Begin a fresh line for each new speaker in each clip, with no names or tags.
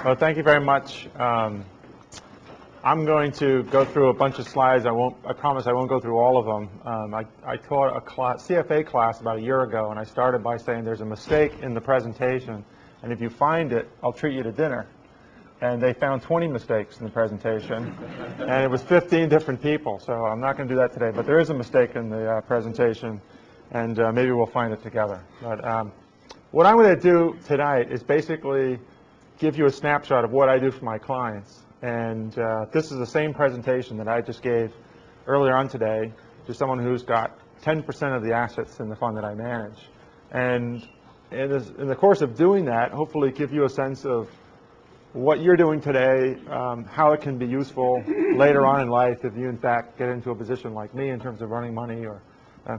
Well, thank you very much. I'm going to go through a bunch of slides. I promise I won't go through all of them. I taught a CFA class about a year ago, and I started by saying there's a mistake in the presentation, and if you find it, I'll treat you to dinner. And they found 20 mistakes in the presentation, and it was 15 different people. So I'm not going to do that today, but there is a mistake in the presentation, and maybe we'll find it together. But what I'm going to do tonight is basically give you a snapshot of what I do for my clients. And this is the same presentation that I just gave earlier on today to someone who's got 10% of the assets in the fund that I manage. And in the course of doing that, hopefully give you a sense of what you're doing today, how it can be useful later on in life if you in fact get into a position like me in terms of running money or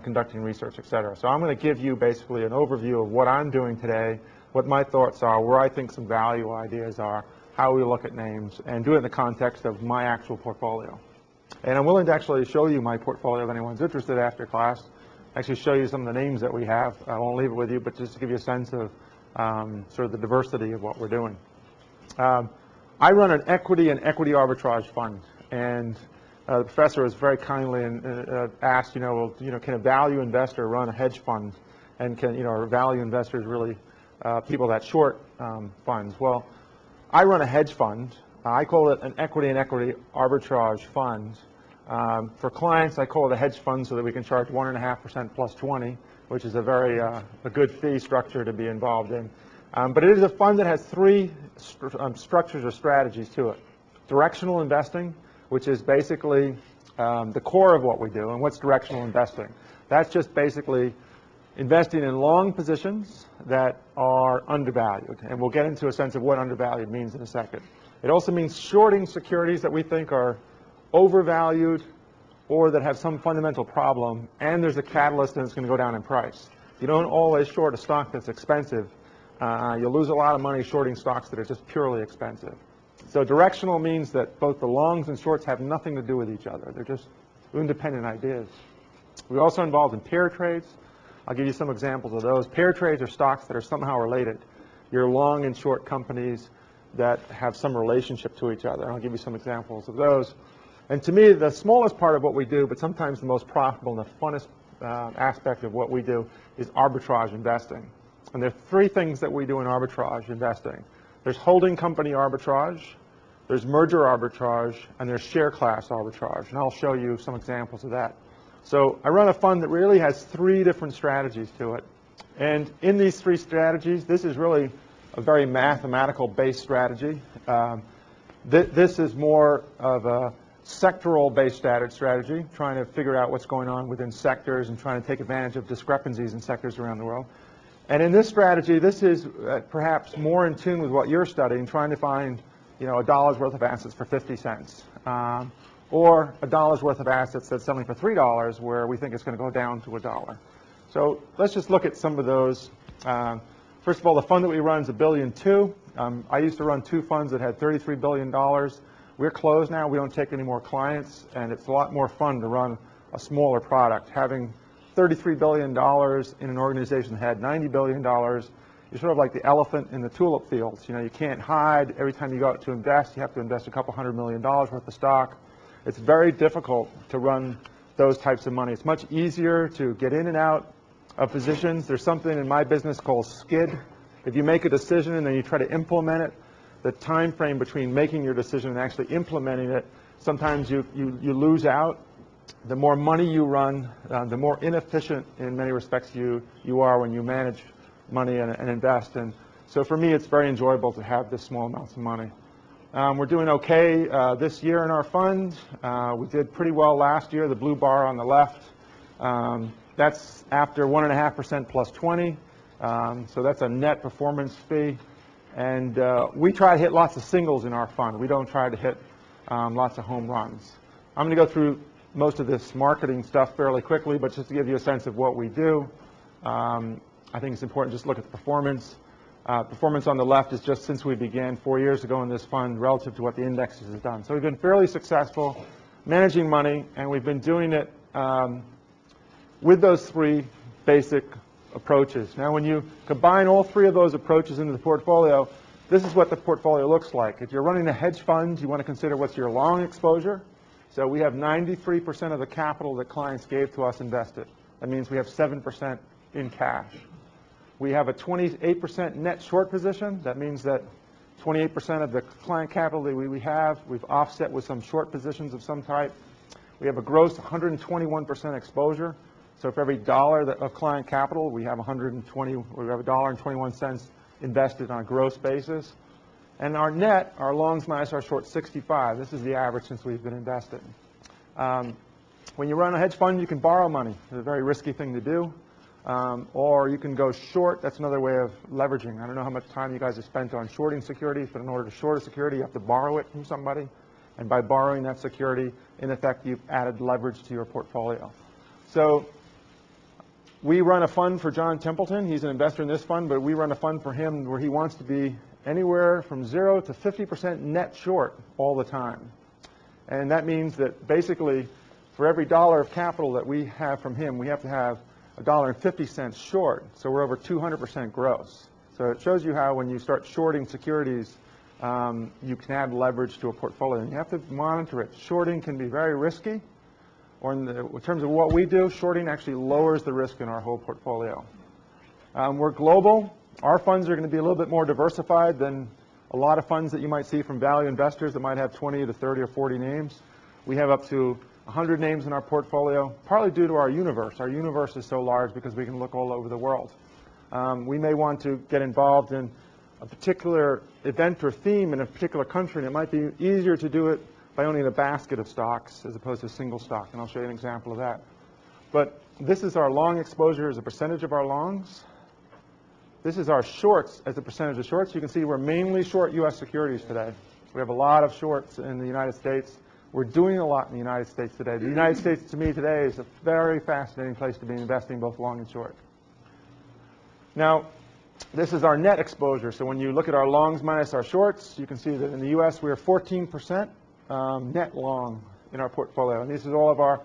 conducting research, et cetera. So I'm going to give you basically an overview of what I'm doing today, what my thoughts are, where I think some value ideas are, how we look at names, and do it in the context of my actual portfolio. And I'm willing to actually show you my portfolio if anyone's interested after class, actually show you some of the names that we have. I won't leave it with you, but just to give you a sense of sort of the diversity of what we're doing. I run an equity and equity arbitrage fund, and the professor was very kindly asked, can a value investor run a hedge fund, and are value investors really people that short funds? Well, I run a hedge fund. I call it an equity and equity arbitrage fund. For clients, I call it a hedge fund so that we can charge 1.5% plus 20, which is a very a good fee structure to be involved in. But it is a fund that has three structures or strategies to it. Directional investing, which is basically the core of what we do. And what's directional investing? That's just basically investing in long positions that are undervalued. And we'll get into a sense of what undervalued means in a second. It also means shorting securities that we think are overvalued or that have some fundamental problem, and there's a catalyst and it's going to go down in price. You don't always short a stock that's expensive. You'll lose a lot of money shorting stocks that are just purely expensive. So directional means that both the longs and shorts have nothing to do with each other. They're just independent ideas. We're also involved in pair trades. I'll give you some examples of those. Pair trades are stocks that are somehow related. You're long and short companies that have some relationship to each other. I'll give you some examples of those. And to me, the smallest part of what we do, but sometimes the most profitable and the funnest aspect of what we do, is arbitrage investing. And there are three things that we do in arbitrage investing. There's holding company arbitrage, there's merger arbitrage, and there's share class arbitrage. And I'll show you some examples of that. So I run a fund that really has three different strategies to it. And in these three strategies, this is really a very mathematical-based strategy. This is more of a sectoral-based strategy, trying to figure out what's going on within sectors and trying to take advantage of discrepancies in sectors around the world. And in this strategy, this is perhaps more in tune with what you're studying, trying to find a dollar's worth of assets for 50 cents. Or a dollar's worth of assets that's selling for $3 where we think it's going to go down to $1. So let's just look at some of those. First of all, the fund that we run is $1.2 billion. I used to run two funds that had $33 billion. We're closed now. We don't take any more clients, and it's a lot more fun to run a smaller product. Having $33 billion in an organization that had $90 billion, you're sort of like the elephant in the tulip fields. You can't hide. Every time you go out to invest, you have to invest a couple $100 million worth of stock. It's very difficult to run those types of money. It's much easier to get in and out of positions. There's something in my business called SKID. If you make a decision and then you try to implement it, the time frame between making your decision and actually implementing it, sometimes you lose out. The more money you run, the more inefficient in many respects you are when you manage money and invest. And so for me, it's very enjoyable to have this small amounts of money. We're doing okay this year in our fund. We did pretty well last year, the blue bar on the left. That's after 1.5% plus 20. So that's a net performance fee. And we try to hit lots of singles in our fund. We don't try to hit lots of home runs. I'm going to go through most of this marketing stuff fairly quickly, but just to give you a sense of what we do, I think it's important just to look at the performance. Performance on the left is just since we began 4 years ago in this fund relative to what the indexes have done. So we've been fairly successful managing money, and we've been doing it with those three basic approaches. Now, when you combine all three of those approaches into the portfolio, this is what the portfolio looks like. If you're running a hedge fund, you want to consider what's your long exposure. So we have 93% of the capital that clients gave to us invested. That means we have 7% in cash. We have a 28% net short position. That means that 28% of the client capital that we've offset with some short positions of some type. We have a gross 121% exposure. So for every dollar of client capital, we have $1.21 invested on a gross basis. And our net, our longs minus our shorts, 65. This is the average since we've been investing. When you run a hedge fund, you can borrow money. It's a very risky thing to do. Or you can go short. That's another way of leveraging. I don't know how much time you guys have spent on shorting securities, but in order to short a security, you have to borrow it from somebody. And by borrowing that security, in effect, you've added leverage to your portfolio. So we run a fund for John Templeton. He's an investor in this fund, but we run a fund for him where he wants to be anywhere from 0 to 50% net short all the time. And that means that basically for every dollar of capital that we have from him, we have to have $1.50 short. So we're over 200% gross. So it shows you how when you start shorting securities, you can add leverage to a portfolio. And you have to monitor it. Shorting can be very risky. Or in terms of what we do, shorting actually lowers the risk in our whole portfolio. We're global. Our funds are going to be a little bit more diversified than a lot of funds that you might see from value investors that might have 20 to 30 or 40 names. We have up to 100 names in our portfolio, partly due to our universe. Our universe is so large because we can look all over the world. We may want to get involved in a particular event or theme in a particular country, and it might be easier to do it by owning a basket of stocks as opposed to a single stock, and I'll show you an example of that. But this is our long exposure as a percentage of our longs. This is our shorts as a percentage of shorts. You can see we're mainly short U.S. securities today. We have a lot of shorts in the United States. We're doing a lot in the United States today. The United States, to me, today is a very fascinating place to be investing, both long and short. Now, this is our net exposure. So when you look at our longs minus our shorts, you can see that in the U.S. we are 14% net long in our portfolio. And this is all of our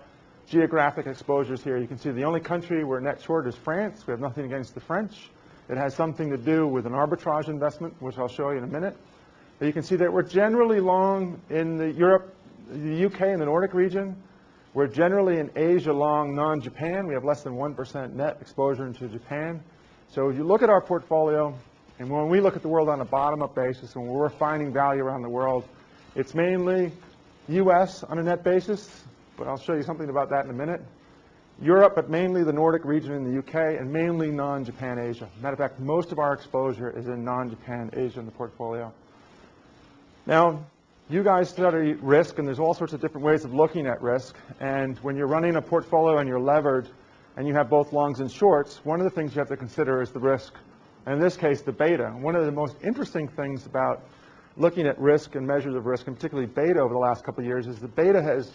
geographic exposures here. You can see the only country we're net short is France. We have nothing against the French. It has something to do with an arbitrage investment, which I'll show you in a minute. But you can see that we're generally long in Europe, the UK, and the Nordic region. We're generally in Asia long non-Japan. We have less than 1% net exposure into Japan. So if you look at our portfolio, and when we look at the world on a bottom-up basis, and when we're finding value around the world, it's mainly U.S. on a net basis, but I'll show you something about that in a minute. Europe, but mainly the Nordic region in the UK, and mainly non-Japan Asia. Matter of fact, most of our exposure is in non-Japan Asia in the portfolio. Now, you guys study risk, and there's all sorts of different ways of looking at risk. And when you're running a portfolio and you're levered, and you have both longs and shorts, one of the things you have to consider is the risk. And in this case, the beta. One of the most interesting things about looking at risk and measures of risk, and particularly beta over the last couple of years, is the beta has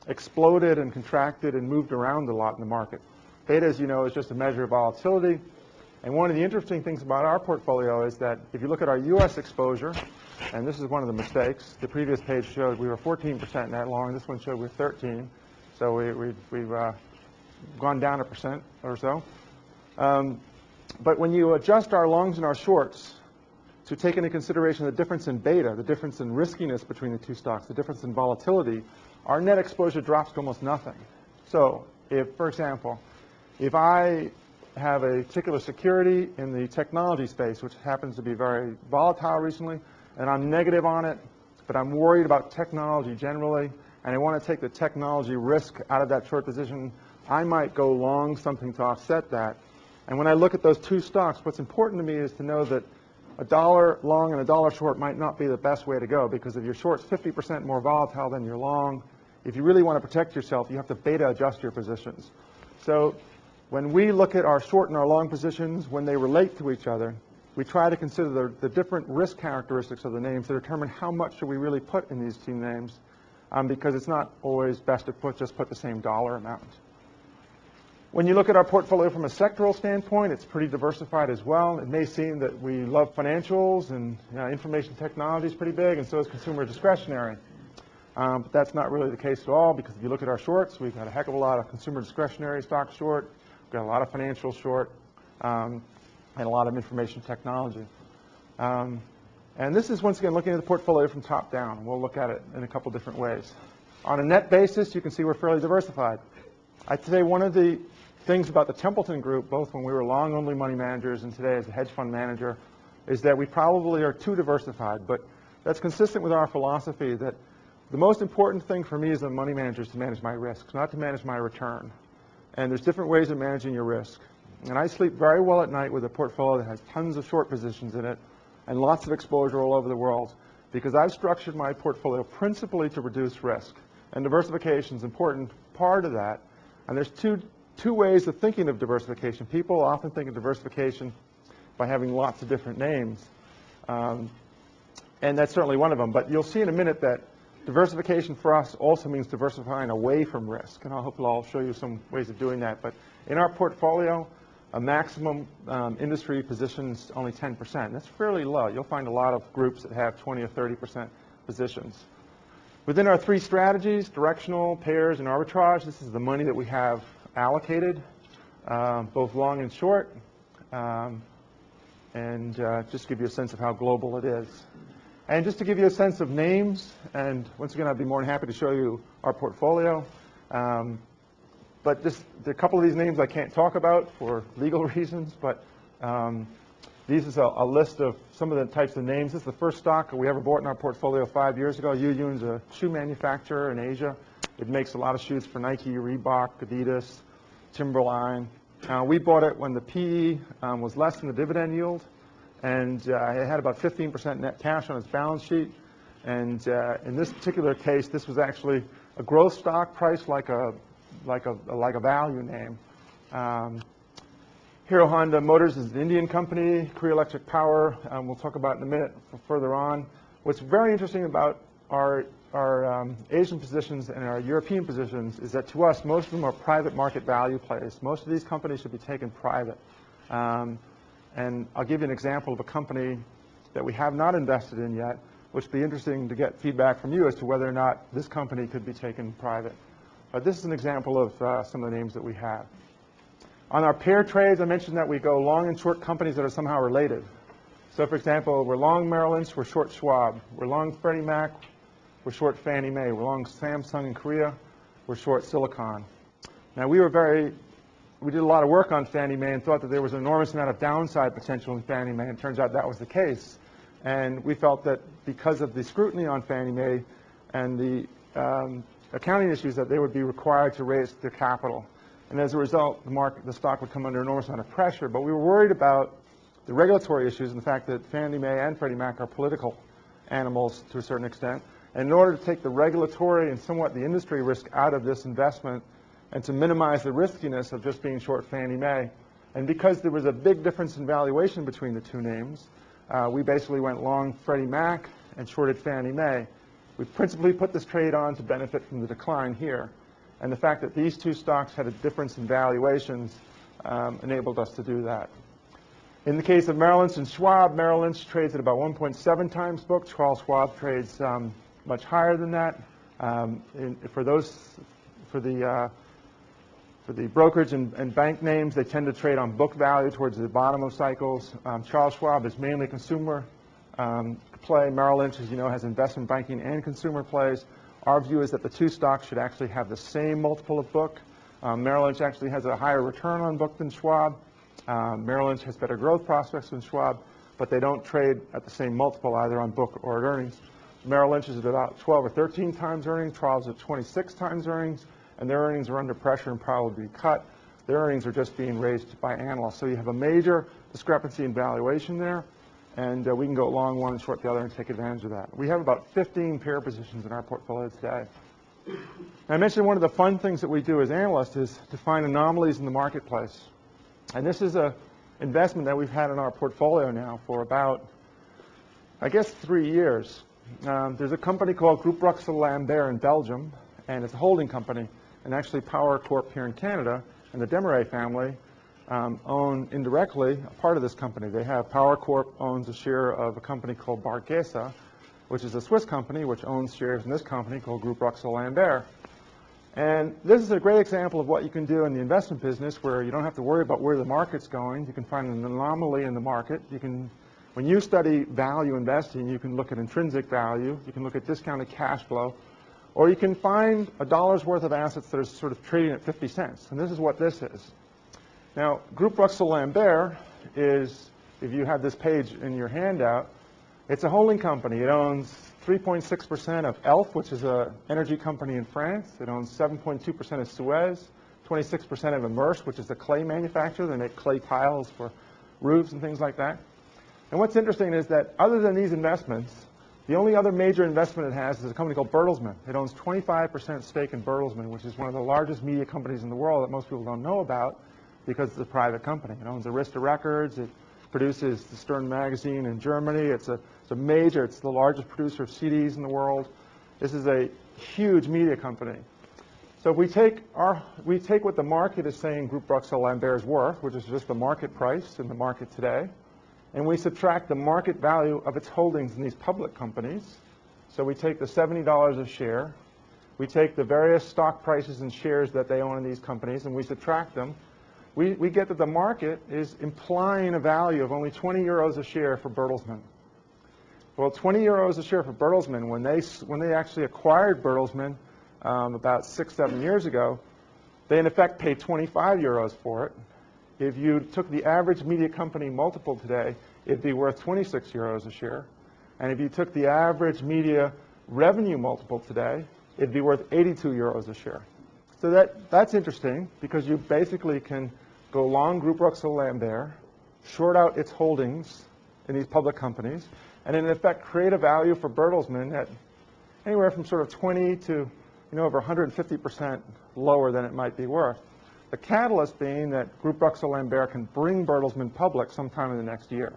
exploded and contracted and moved around a lot in the market. Beta, as you know, is just a measure of volatility. And one of the interesting things about our portfolio is that if you look at our U.S. exposure, and this is one of the mistakes, the previous page showed we were 14% net long, this one showed we're 13, so we've gone down 1% or so. But when you adjust our longs and our shorts to take into consideration the difference in beta, the difference in riskiness between the two stocks, the difference in volatility, our net exposure drops to almost nothing. So if, for example, if I have a particular security in the technology space, which happens to be very volatile recently, and I'm negative on it, but I'm worried about technology generally, and I want to take the technology risk out of that short position, I might go long something to offset that. And when I look at those two stocks, what's important to me is to know that a dollar long and a dollar short might not be the best way to go, because if your short's 50% more volatile than your long, if you really want to protect yourself, you have to beta adjust your positions. So when we look at our short and our long positions, when they relate to each other, we try to consider the different risk characteristics of the names to determine how much should we really put in these two names, because it's not always best to just put the same dollar amount. When you look at our portfolio from a sectoral standpoint, it's pretty diversified as well. It may seem that we love financials and information technology is pretty big, and so is consumer discretionary. But that's not really the case at all, because if you look at our shorts, we've got a heck of a lot of consumer discretionary stocks short, we've got a lot of financial short, and a lot of information technology. And And this is, once again, looking at the portfolio from top down. We'll look at it in a couple different ways. On a net basis, you can see we're fairly diversified. I'd say one of the things about the Templeton group, both when we were long-only money managers and today as a hedge fund manager, is that we probably are too diversified. But that's consistent with our philosophy that the most important thing for me as a money manager is to manage my risks, not to manage my return. And there's different ways of managing your risk. And I sleep very well at night with a portfolio that has tons of short positions in it and lots of exposure all over the world, because I've structured my portfolio principally to reduce risk. And diversification is an important part of that. And there's two ways of thinking of diversification. People often think of diversification by having lots of different names. And that's certainly one of them. But you'll see in a minute that diversification for us also means diversifying away from risk. And I hope I'll show you some ways of doing that. But in our portfolio, a maximum industry positions only 10%. That's fairly low. You'll find a lot of groups that have 20 or 30% positions. Within our three strategies, directional, pairs, and arbitrage, this is the money that we have allocated, both long and short, and just to give you a sense of how global it is. And just to give you a sense of names, and once again, I'd be more than happy to show you our portfolio. But there are a couple of these names I can't talk about for legal reasons, but these is a list of some of the types of names. This is the first stock we ever bought in our portfolio 5 years ago. Yuyun is a shoe manufacturer in Asia. It makes a lot of shoes for Nike, Reebok, Adidas, Timberline. We bought it when the PE was less than the dividend yield, and it had about 15% net cash on its balance sheet. And in this particular case, this was actually a growth stock priced like a value name. Hero Honda Motors is an Indian company. Korea Electric Power, we'll talk about in a minute further on. What's very interesting about our Asian positions and our European positions is that to us, most of them are private market value plays. Most of these companies should be taken private. And I'll give you an example of a company that we have not invested in yet, which would be interesting to get feedback from you as to whether or not this company could be taken private. But this is an example of some of the names that we have. On our pair trades, I mentioned that we go long and short companies that are somehow related. So for example, we're long Merrill Lynch, we're short Schwab. We're long Freddie Mac, we're short Fannie Mae. We're long Samsung in Korea, we're short Silicon. Now we did a lot of work on Fannie Mae and thought that there was an enormous amount of downside potential in Fannie Mae, and it turns out that was the case. And we felt that because of the scrutiny on Fannie Mae and the accounting issues, that they would be required to raise their capital. And as a result, the stock would come under an enormous amount of pressure. But we were worried about the regulatory issues and the fact that Fannie Mae and Freddie Mac are political animals to a certain extent. And in order to take the regulatory and somewhat the industry risk out of this investment and to minimize the riskiness of just being short Fannie Mae, and because there was a big difference in valuation between the two names, we basically went long Freddie Mac and shorted Fannie Mae. We principally put this trade on to benefit from the decline here. And the fact that these two stocks had a difference in valuations enabled us to do that. In the case of Merrill Lynch and Schwab, Merrill Lynch trades at about 1.7 times book. Charles Schwab trades much higher than that. For the brokerage and bank names, they tend to trade on book value towards the bottom of cycles. Charles Schwab is mainly consumer play. Merrill Lynch, as you know, has investment banking and consumer plays. Our view is that the two stocks should actually have the same multiple of book. Merrill Lynch actually has a higher return on book than Schwab. Merrill Lynch has better growth prospects than Schwab, but they don't trade at the same multiple either on book or at earnings. Merrill Lynch is at about 12 or 13 times earnings. Charles is at 26 times earnings, and their earnings are under pressure and probably be cut. Their earnings are just being raised by analysts. So you have a major discrepancy in valuation there, and we can go long one and short the other and take advantage of that. We have about 15 pair positions in our portfolio today. I mentioned one of the fun things that we do as analysts is to find anomalies in the marketplace. And this is an investment that we've had in our portfolio now for about, I guess, 3 years. There's a company called Groupe Bruxelles Lambert in Belgium, and it's a holding company, and actually Power Corp here in Canada, and the Desmarais family own indirectly a part of this company. They have Power Corp owns a share of a company called Bargesa, which is a Swiss company which owns shares in this company called Groupe Bruxelles Lambert. And this is a great example of what you can do in the investment business where you don't have to worry about where the market's going. You can find an anomaly in the market. You can When you study value investing, you can look at intrinsic value, you can look at discounted cash flow, or you can find a dollar's worth of assets that are sort of trading at 50 cents. And this is what this is. Now, Groupe Bruxelles Lambert is, if you have this page in your handout, it's a holding company. It owns 3.6% of ELF, which is an energy company in France. It owns 7.2% of Suez, 26% of Immerse, which is a clay manufacturer. They make clay tiles for roofs and things like that. And what's interesting is that other than these investments, the only other major investment it has is a company called Bertelsmann. It owns 25% stake in Bertelsmann, which is one of the largest media companies in the world that most people don't know about because it's a private company. It owns Arista Records. It produces the Stern magazine in Germany. It's the largest producer of CDs in the world. This is a huge media company. So if we take what the market is saying Groupe Bruxelles Lambert is worth, which is just the market price in the market today, and we subtract the market value of its holdings in these public companies. So we take the $70 a share, we take the various stock prices and shares that they own in these companies, and we subtract them. We get that the market is implying a value of only 20 euros a share for Bertelsmann. Well, 20 euros a share for Bertelsmann, when they actually acquired Bertelsmann about 6-7 years ago, they in effect paid 25 euros for it. If you took the average media company multiple today, it'd be worth 26 euros a share. And if you took the average media revenue multiple today, it'd be worth 82 euros a share. So that's interesting because you basically can go long Groupe Bruxelles Lambert, short out its holdings in these public companies, and in effect create a value for Bertelsmann at anywhere from sort of 20 to over 150% lower than it might be worth. The catalyst being that Groupe Bruxelles Lambert can bring Bertelsmann public sometime in the next year.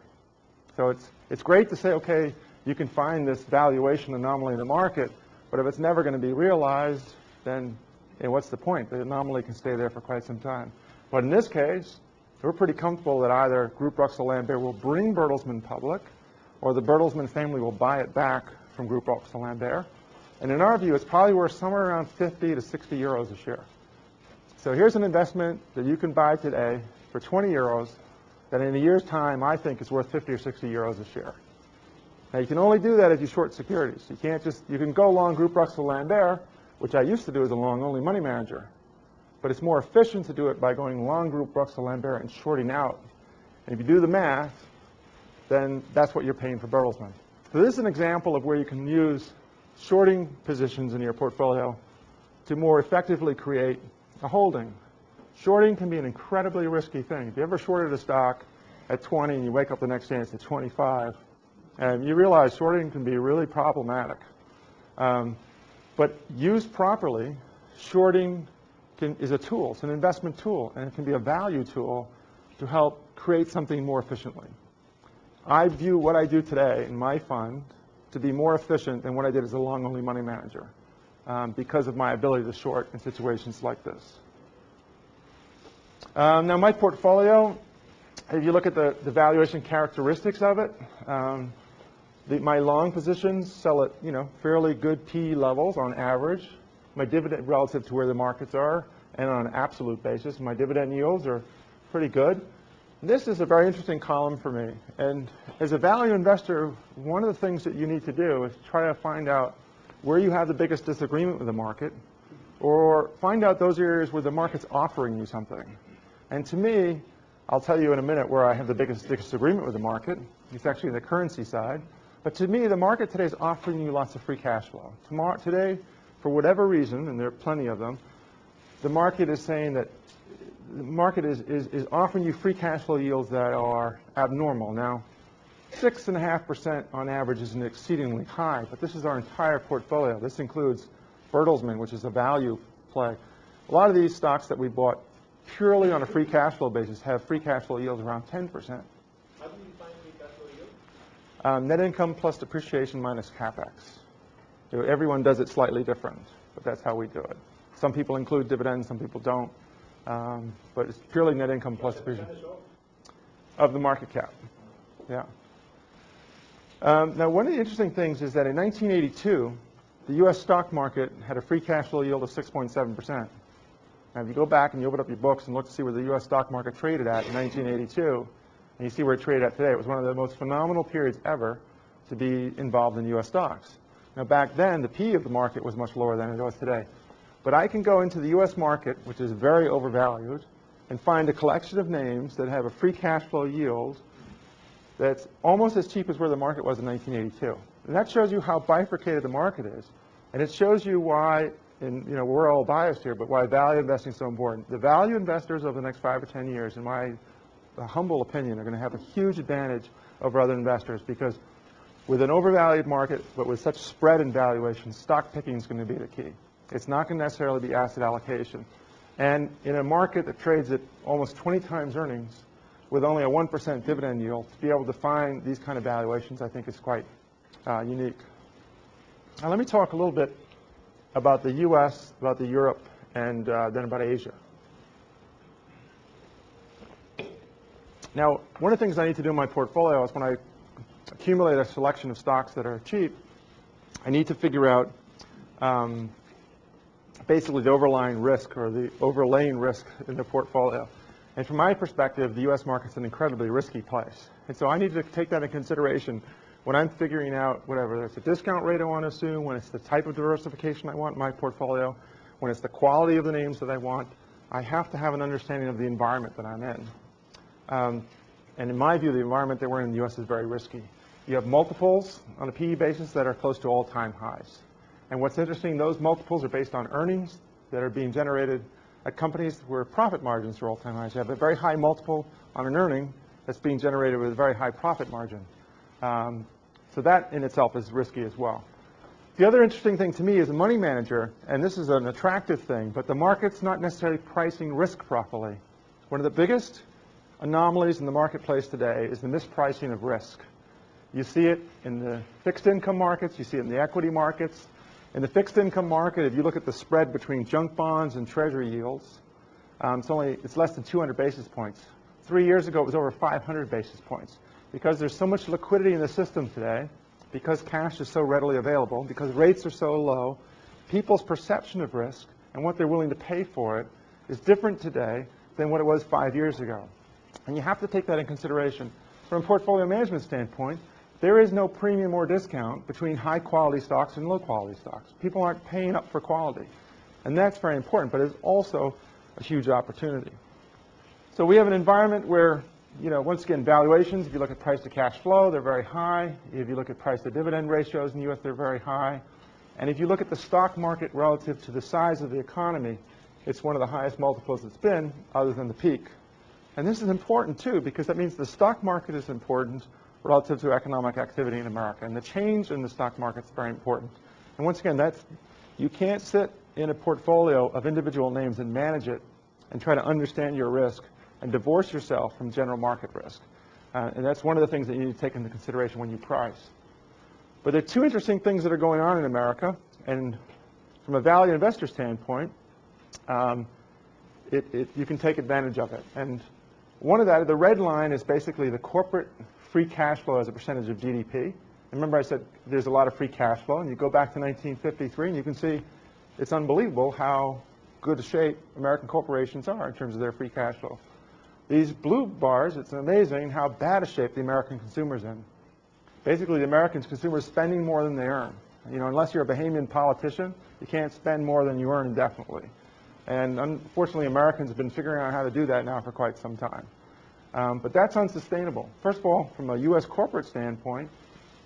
So it's great to say, okay, you can find this valuation anomaly in the market, but if it's never going to be realized, then what's the point? The anomaly can stay there for quite some time. But in this case, we're pretty comfortable that either Groupe Bruxelles Lambert will bring Bertelsmann public, or the Bertelsmann family will buy it back from Groupe Bruxelles Lambert. And in our view, it's probably worth somewhere around 50 to 60 euros a share. So here's an investment that you can buy today for 20 euros that in a year's time I think is worth 50 or 60 euros a share. Now you can only do that if you short securities. You can go long Groupe Bruxelles Lambert, which I used to do as a long-only money manager. But it's more efficient to do it by going long Groupe Bruxelles Lambert and shorting out. And if you do the math, then that's what you're paying for Bertelsmann. So this is an example of where you can use shorting positions in your portfolio to more effectively create a holding. Shorting can be an incredibly risky thing. If you ever shorted a stock at 20 and you wake up the next day and it's at 25, and you realize shorting can be really problematic. But used properly, shorting is a tool. It's an investment tool, and it can be a value tool to help create something more efficiently. I view what I do today in my fund to be more efficient than what I did as a long-only money manager because of my ability to short in situations like this. Now, my portfolio, if you look at the valuation characteristics of it, my long positions sell at fairly good PE levels on average. My dividend relative to where the markets are, and on an absolute basis, my dividend yields are pretty good. This is a very interesting column for me. And as a value investor, one of the things that you need to do is try to find out where you have the biggest disagreement with the market, or find out those areas where the market's offering you something. And to me, I'll tell you in a minute where I have the biggest disagreement with the market. It's actually the currency side. But to me, the market today is offering you lots of free cash flow. Today, for whatever reason, and there are plenty of them, the market is saying that the market is offering you free cash flow yields that are abnormal. Now, 6.5% on average isn't exceedingly high, but this is our entire portfolio. This includes Bertelsmann, which is a value play. A lot of these stocks that we bought purely on a free cash flow basis have free cash flow yields around 10%.
How do you define free cash flow yield?
Net income plus depreciation minus capex. Everyone does it slightly different, but that's how we do it. Some people include dividends, some people don't. But it's purely net income plus depreciation of the market cap. Yeah. Now, one of the interesting things is that in 1982, the U.S. stock market had a free cash flow yield of 6.7%. Now, if you go back and you open up your books and look to see where the U.S. stock market traded at in 1982, And you see where it traded at today. It was one of the most phenomenal periods ever to be involved in U.S. stocks. Now, back then, the P of the market was much lower than it was today. But I can go into the U.S. market, which is very overvalued, and find a collection of names that have a free cash flow yield that's almost as cheap as where the market was in 1982. And that shows you how bifurcated the market is. And it shows you why, and we're all biased here, but why value investing is so important. The value investors over the next 5 or 10 years, in my humble opinion, are going to have a huge advantage over other investors, because with an overvalued market, but with such spread in valuation, stock picking is going to be the key. It's not going to necessarily be asset allocation. And in a market that trades at almost 20 times earnings, with only a 1% dividend yield, to be able to find these kind of valuations, I think is quite unique. Now let me talk a little bit about the US, about the Europe, and then about Asia. Now, one of the things I need to do in my portfolio is when I accumulate a selection of stocks that are cheap, I need to figure out basically the overlying risk or the overlaying risk in the portfolio. And from my perspective, the U.S. market's an incredibly risky place. And so I need to take that into consideration when I'm figuring out whatever it's a discount rate I want to assume, when it's the type of diversification I want in my portfolio, when it's the quality of the names that I want. I have to have an understanding of the environment that I'm in. And in my view, the environment that we're in the U.S. is very risky. You have multiples on a PE basis that are close to all-time highs. And what's interesting, those multiples are based on earnings that are being generated at companies where profit margins are all-time highs. You have a very high multiple on an earning that's being generated with a very high profit margin. So that in itself is risky as well. The other interesting thing to me as a money manager, and this is an attractive thing, but the market's not necessarily pricing risk properly. One of the biggest anomalies in the marketplace today is the mispricing of risk. You see it in the fixed income markets, you see it in the equity markets. In the fixed income market, if you look at the spread between junk bonds and treasury yields, it's less than 200 basis points. 3 years ago, it was over 500 basis points. Because there's so much liquidity in the system today, because cash is so readily available, because rates are so low, people's perception of risk and what they're willing to pay for it is different today than what it was 5 years ago. And you have to take that in consideration. From a portfolio management standpoint, there is no premium or discount between high-quality stocks and low-quality stocks. People aren't paying up for quality. And that's very important, but it's also a huge opportunity. So we have an environment where, once again, valuations, if you look at price to cash flow, they're very high. If you look at price to dividend ratios in the U.S., they're very high. And if you look at the stock market relative to the size of the economy, it's one of the highest multiples it's been, other than the peak. And this is important, too, because that means the stock market is important relative to economic activity in America. And the change in the stock market is very important. And once again, you can't sit in a portfolio of individual names and manage it and try to understand your risk and divorce yourself from general market risk. And that's one of the things that you need to take into consideration when you price. But there are two interesting things that are going on in America. And from a value investor standpoint, you can take advantage of it. And one of that, the red line is basically the corporate free cash flow as a percentage of GDP. And remember I said there's a lot of free cash flow, and you go back to 1953 and you can see it's unbelievable how good a shape American corporations are in terms of their free cash flow. These blue bars, it's amazing how bad a shape the American consumer's in. Basically, the American consumer is spending more than they earn. Unless you're a Bahamian politician, you can't spend more than you earn indefinitely. And unfortunately, Americans have been figuring out how to do that now for quite some time. But that's unsustainable. First of all, from a U.S. corporate standpoint,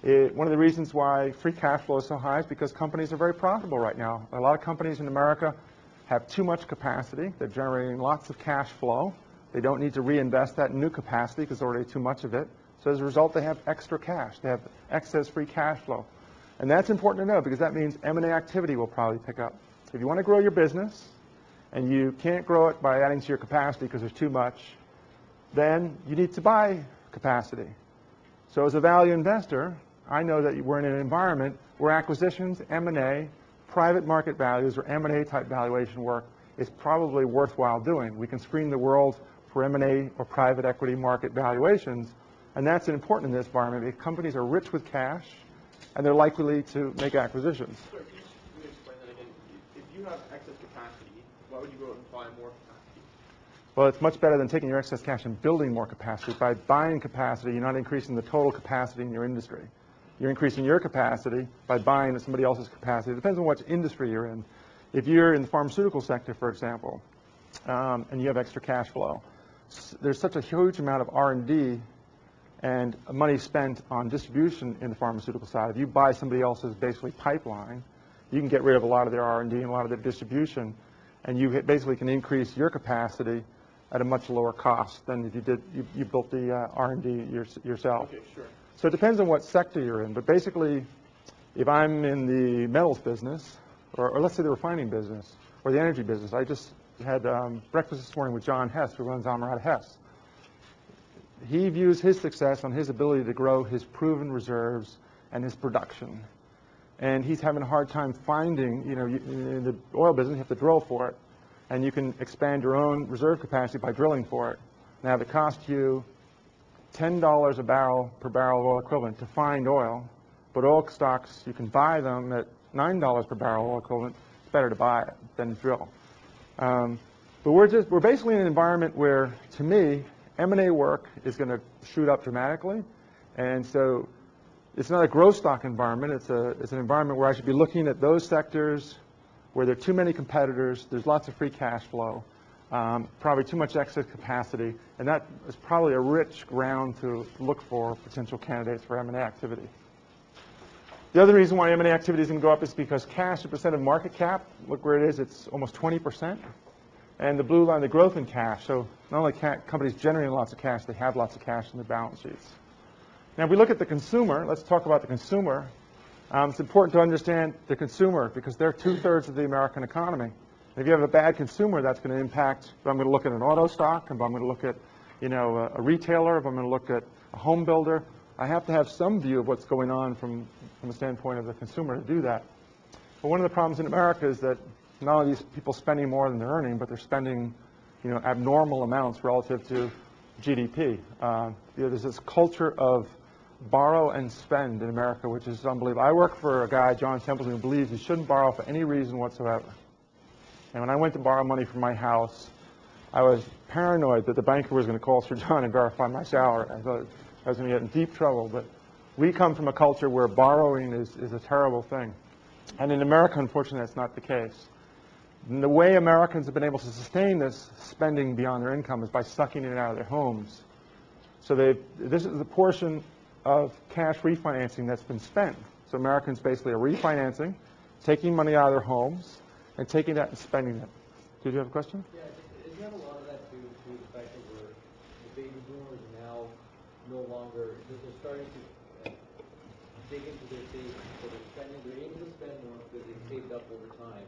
one of the reasons why free cash flow is so high is because companies are very profitable right now. A lot of companies in America have too much capacity. They're generating lots of cash flow. They don't need to reinvest that in new capacity because there's already too much of it. So as a result, they have extra cash. They have excess free cash flow. And that's important to know because that means M&A activity will probably pick up. If you want to grow your business and you can't grow it by adding to your capacity because there's too much, then you need to buy capacity. So as a value investor, I know that we're in an environment where acquisitions, M&A, private market values, or M&A type valuation work is probably worthwhile doing. We can screen the world for M&A or private equity market valuations, and that's important in this environment because companies are rich with cash and they're likely to make acquisitions.
Sir, can you explain that again? If you have excess capacity, why would you go out and buy more capacity?
Well, it's much better than taking your excess cash and building more capacity. By buying capacity, you're not increasing the total capacity in your industry. You're increasing your capacity by buying somebody else's capacity. It depends on what industry you're in. If you're in the pharmaceutical sector, for example, and you have extra cash flow, there's such a huge amount of R&D and money spent on distribution in the pharmaceutical side. If you buy somebody else's basically pipeline, you can get rid of a lot of their R&D and a lot of their distribution, and you basically can increase your capacity at a much lower cost than if you built the R&D yourself.
Okay, sure.
So it depends on what sector you're in, but basically, if I'm in the metals business, or let's say the refining business, or the energy business, I just had breakfast this morning with John Hess, who runs Amarada Hess. He views his success on his ability to grow his proven reserves and his production. And he's having a hard time finding, in the oil business, you have to drill for it. And you can expand your own reserve capacity by drilling for it. Now, if it costs you $10 a barrel per barrel of oil equivalent to find oil, but oil stocks, you can buy them at $9 per barrel oil equivalent, it's better to buy it than drill. But we're basically in an environment where, to me, M&A work is going to shoot up dramatically. And so it's not a growth stock environment. It's an environment where I should be looking at those sectors where there are too many competitors, there's lots of free cash flow, probably too much excess capacity, and that is probably a rich ground to look for potential candidates for M&A activity. The other reason why M&A activity is going to go up is because cash, a percent of market cap, look where it is, it's almost 20%. And the blue line, the growth in cash. So not only companies generating lots of cash, they have lots of cash in their balance sheets. Now, if we look at the consumer, let's talk about the consumer. It's important to understand the consumer because they're 2/3 of the American economy. And if you have a bad consumer, that's going to impact, if I'm going to look at an auto stock, if I'm going to look at a retailer, if I'm going to look at a home builder, I have to have some view of what's going on from the standpoint of the consumer to do that. But one of the problems in America is that not only are these people spending more than they're earning, but they're spending abnormal amounts relative to GDP. There's this culture of borrow and spend in America, which is unbelievable. I work for a guy, John Templeton, who believes you shouldn't borrow for any reason whatsoever. And when I went to borrow money for my house, I was paranoid that the banker was going to call Sir John and verify my salary. I thought I was going to get in deep trouble. But we come from a culture where borrowing is a terrible thing. And in America, unfortunately, that's not the case. And the way Americans have been able to sustain this spending beyond their income is by sucking it out of their homes. So this is the portion of cash refinancing that's been spent. So Americans basically are refinancing, taking money out of their homes, and taking that and spending it. Did you have a question?
Yeah, is you have a lot of that to the fact that the baby boomers now no longer, they're starting to dig into their savings, so they're able to spend more because they've saved up over time.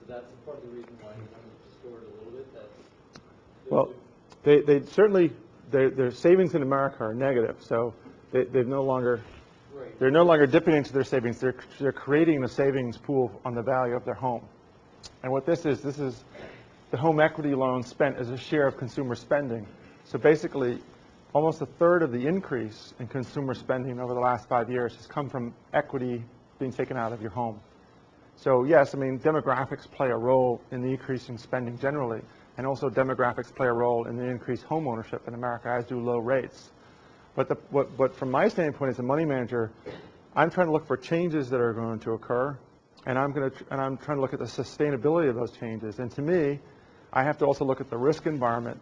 So that's part of the reason why you want to distort it a little bit.
Well, they certainly, their savings in America are negative, so they're no longer dipping into their savings. They're creating a savings pool on the value of their home. And what this is the home equity loan spent as a share of consumer spending. So basically, almost 1/3 of the increase in consumer spending over the last 5 years has come from equity being taken out of your home. So yes, I mean, demographics play a role in the increasing spending generally, and also demographics play a role in the increased home ownership in America, as do low rates. But from my standpoint as a money manager, I'm trying to look for changes that are going to occur, and I'm trying to look at the sustainability of those changes. And to me, I have to also look at the risk environment.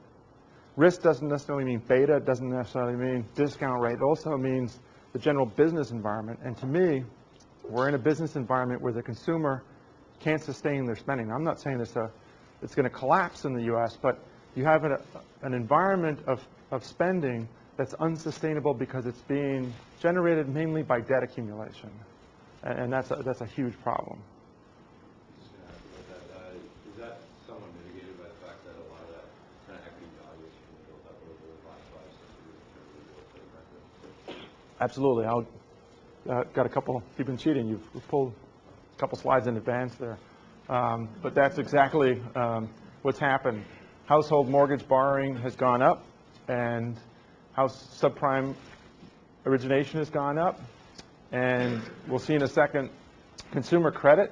Risk doesn't necessarily mean beta, it doesn't necessarily mean discount rate, it also means the general business environment. And to me, we're in a business environment where the consumer can't sustain their spending. I'm not saying it's going to collapse in the U.S., but you have an environment of spending that's unsustainable because it's being generated mainly by debt accumulation, and that's a huge problem.
Just going to ask about that. Is that somewhat mitigated by the fact that a lot of that kind of equity valuation is built up over the last 5 or 6 years in terms of the real estate market?
Absolutely. Got a couple. You've been cheating. You've pulled a couple slides in advance there, but that's exactly what's happened. Household mortgage borrowing has gone up, and house subprime origination has gone up, and we'll see in a second consumer credit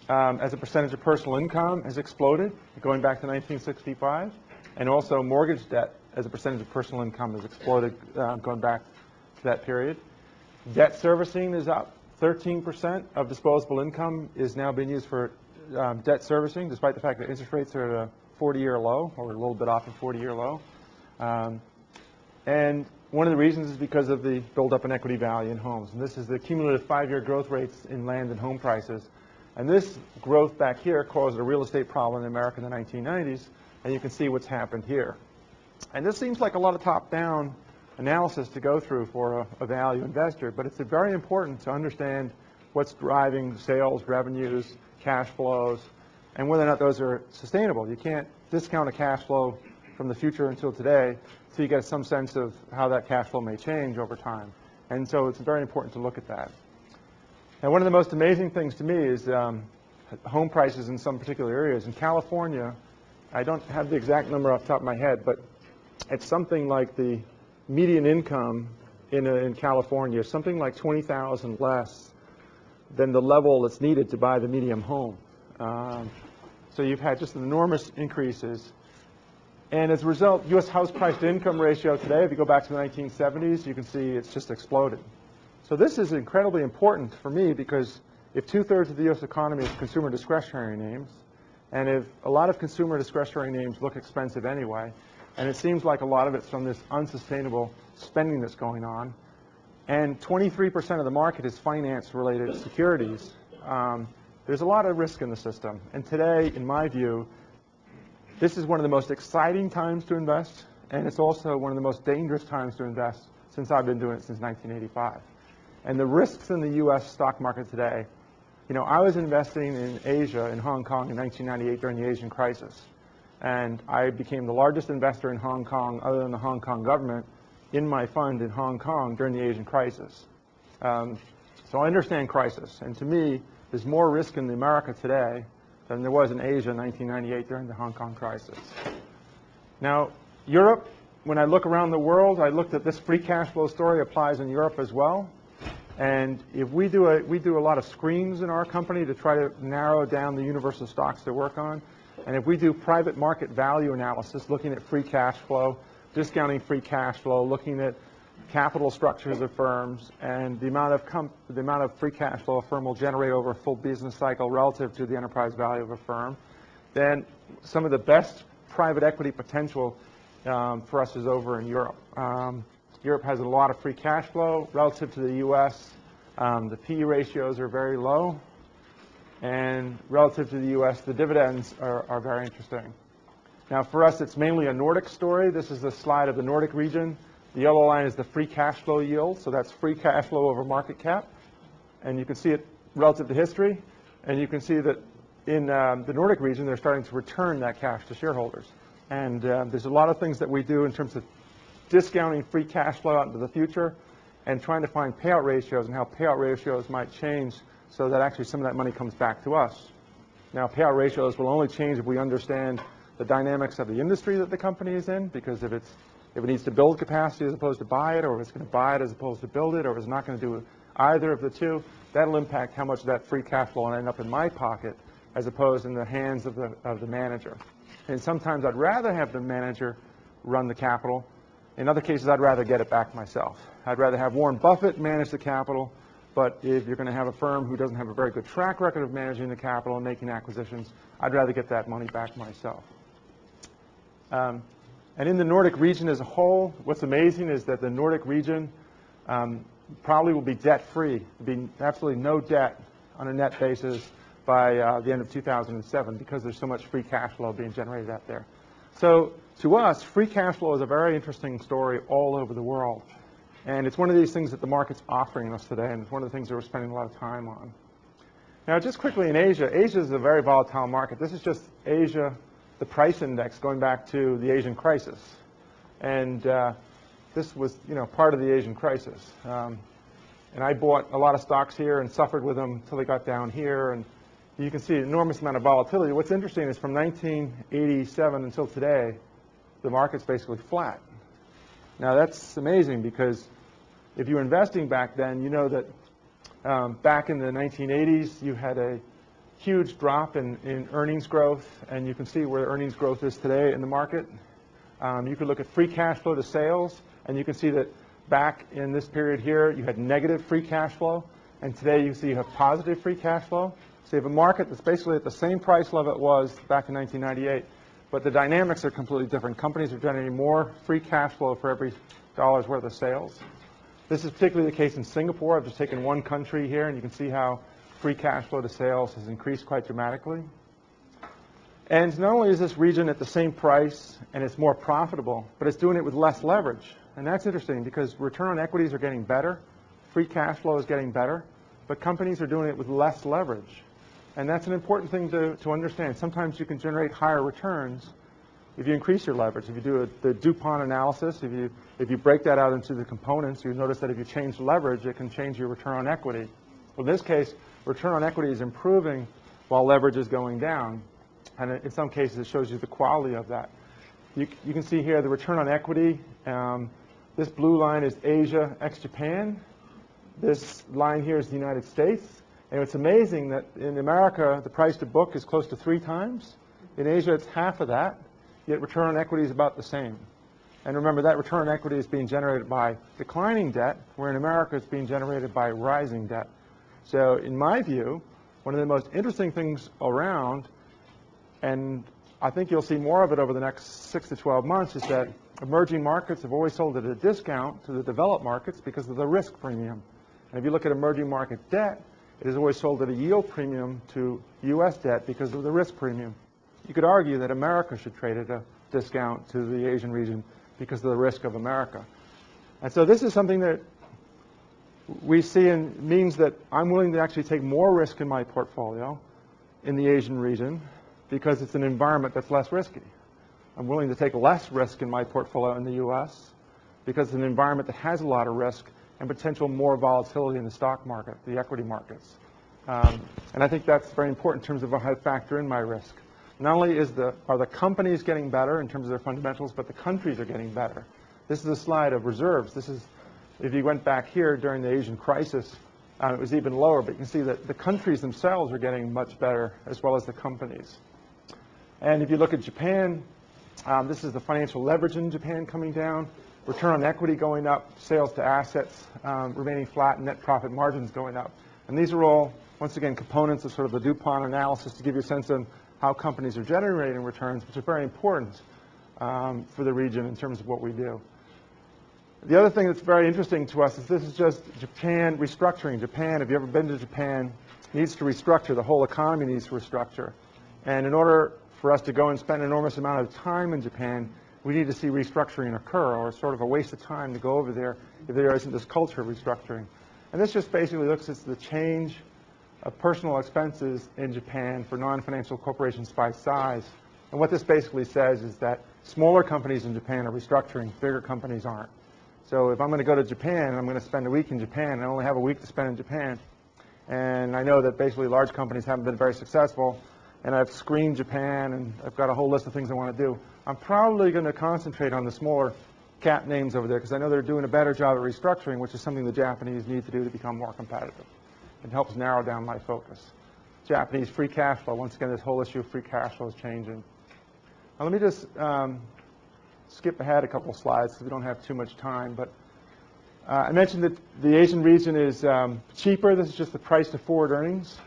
as a percentage of personal income has exploded, going back to 1965. And also mortgage debt as a percentage of personal income has exploded going back to that period. Debt servicing is up. 13% of disposable income is now being used for debt servicing, despite the fact that interest rates are at a 40-year low, or a little bit off a 40-year low. And one of the reasons is because of the buildup in equity value in homes. And this is the cumulative 5-year growth rates in land and home prices. And this growth back here caused a real estate problem in America in the 1990s, and you can see what's happened here. And this seems like a lot of top-down analysis to go through for a value investor, but it's very important to understand what's driving sales, revenues, cash flows, and whether or not those are sustainable. You can't discount a cash flow from the future until today, so you get some sense of how that cash flow may change over time. And so it's very important to look at that. Now, one of the most amazing things to me is home prices in some particular areas. In California, I don't have the exact number off the top of my head, but it's something like the median income in California, something like $20,000 less than the level that's needed to buy the medium home. So you've had just enormous increases. And as a result, U.S. house price to income ratio today, if you go back to the 1970s, you can see it's just exploded. So this is incredibly important for me because if 2/3 of the U.S. economy is consumer discretionary names, and if a lot of consumer discretionary names look expensive anyway, and it seems like a lot of it's from this unsustainable spending that's going on, and 23% of the market is finance-related securities, there's a lot of risk in the system. And today, in my view, this is one of the most exciting times to invest, and it's also one of the most dangerous times to invest since I've been doing it since 1985. And the risks in the U.S. stock market today, you know, I was investing in Asia, in Hong Kong in 1998 during the Asian crisis. And I became the largest investor in Hong Kong, other than the Hong Kong government, in my fund in Hong Kong during the Asian crisis. So I understand crisis. And to me, there's more risk in America today than there was in Asia in 1998 during the Hong Kong crisis. Now, Europe, when I look around the world, I looked at this free cash flow story applies in Europe as well. And if we do a lot of screens in our company to try to narrow down the universe of stocks to work on. And if we do private market value analysis, looking at free cash flow, discounting free cash flow, looking at capital structures of firms, and the amount of free cash flow a firm will generate over a full business cycle relative to the enterprise value of a firm, then some of the best private equity potential for us is over in Europe. Europe has a lot of free cash flow relative to the U.S. The PE ratios are very low, and relative to the U.S., the dividends are very interesting. Now, for us, it's mainly a Nordic story. This is a slide of the Nordic region. The yellow line is the free cash flow yield, so that's free cash flow over market cap. And you can see it relative to history, and you can see that in the Nordic region, they're starting to return that cash to shareholders. And there's a lot of things that we do in terms of discounting free cash flow out into the future and trying to find payout ratios and how payout ratios might change so that actually some of that money comes back to us. Now, payout ratios will only change if we understand the dynamics of the industry that the company is in, because if it needs to build capacity as opposed to buy it, or if it's going to buy it as opposed to build it, or if it's not going to do either of the two, that'll impact how much of that free cash flow will end up in my pocket as opposed in the hands of the manager. And sometimes I'd rather have the manager run the capital. In other cases, I'd rather get it back myself. I'd rather have Warren Buffett manage the capital, but if you're going to have a firm who doesn't have a very good track record of managing the capital and making acquisitions, I'd rather get that money back myself. And in the Nordic region as a whole, what's amazing is that the Nordic region probably will be debt-free, be absolutely no debt on a net basis by the end of 2007 because there's so much free cash flow being generated out there. So to us, free cash flow is a very interesting story all over the world. And it's one of these things that the market's offering us today, and it's one of the things that we're spending a lot of time on. Now, just quickly in Asia, Asia is a very volatile market. This is just Asia, the price index going back to the Asian crisis. And this was, part of the Asian crisis. And I bought a lot of stocks here and suffered with them until they got down here. And you can see an enormous amount of volatility. What's interesting is from 1987 until today, the market's basically flat. Now, that's amazing because if you were investing back then, you know that back in the 1980s, you had a huge drop in earnings growth, and you can see where earnings growth is today in the market. You could look at free cash flow to sales, and you can see that back in this period here, you had negative free cash flow, and today you see you have positive free cash flow. So you have a market that's basically at the same price level it was back in 1998, but the dynamics are completely different. Companies are generating more free cash flow for every dollar's worth of sales. This is particularly the case in Singapore. I've just taken one country here, and you can see how free cash flow to sales has increased quite dramatically. And not only is this region at the same price and it's more profitable, but it's doing it with less leverage. And that's interesting because return on equities are getting better, free cash flow is getting better, but companies are doing it with less leverage. And that's an important thing to understand. Sometimes you can generate higher returns if you increase your leverage. If you do the DuPont analysis, if you break that out into the components, you notice that if you change leverage, it can change your return on equity. Well, in this case, return on equity is improving while leverage is going down. And in some cases, it shows you the quality of that. You can see here the return on equity. This blue line is Asia ex-Japan. This line here is the United States. And it's amazing that in America, the price to book is close to 3 times. In Asia, it's half of that, yet return on equity is about the same. And remember, that return on equity is being generated by declining debt, where in America it's being generated by rising debt. So in my view, one of the most interesting things around, and I think you'll see more of it over the next 6 to 12 months, is that emerging markets have always sold at a discount to the developed markets because of the risk premium. And if you look at emerging market debt, it is always sold at a yield premium to U.S. debt because of the risk premium. You could argue that America should trade at a discount to the Asian region because of the risk of America. And so this is something that we see and means that I'm willing to actually take more risk in my portfolio in the Asian region because it's an environment that's less risky. I'm willing to take less risk in my portfolio in the U.S. because it's an environment that has a lot of risk and potential more volatility in the stock market, the equity markets. And I think that's very important in terms of how I factor in my risk. Not only are the companies getting better in terms of their fundamentals, but the countries are getting better. This is a slide of reserves. This is, if you went back here during the Asian crisis, it was even lower, but you can see that the countries themselves are getting much better as well as the companies. And if you look at Japan, this is the financial leverage in Japan coming down, return on equity going up, sales to assets remaining flat, and net profit margins going up. And these are all, once again, components of sort of the DuPont analysis to give you a sense of how companies are generating returns, which are very important for the region in terms of what we do. The other thing that's very interesting to us is this is just Japan restructuring. Japan, if you've ever been to Japan, needs to restructure. The whole economy needs to restructure. And in order for us to go and spend an enormous amount of time in Japan, we need to see restructuring occur, or sort of a waste of time to go over there if there isn't this culture of restructuring. And this just basically looks at the change of personal expenses in Japan for non-financial corporations by size. And what this basically says is that smaller companies in Japan are restructuring, bigger companies aren't. So if I'm going to go to Japan and I'm going to spend a week in Japan, and I only have a week to spend in Japan, and I know that basically large companies haven't been very successful, and I've screened Japan, and I've got a whole list of things I want to do, I'm probably going to concentrate on the smaller cap names over there because I know they're doing a better job at restructuring, which is something the Japanese need to do to become more competitive. It helps narrow down my focus. Japanese free cash flow, once again, this whole issue of free cash flow is changing. Now let me just skip ahead a couple slides because we don't have too much time. But I mentioned that the Asian region is cheaper. This is just the price to forward earnings.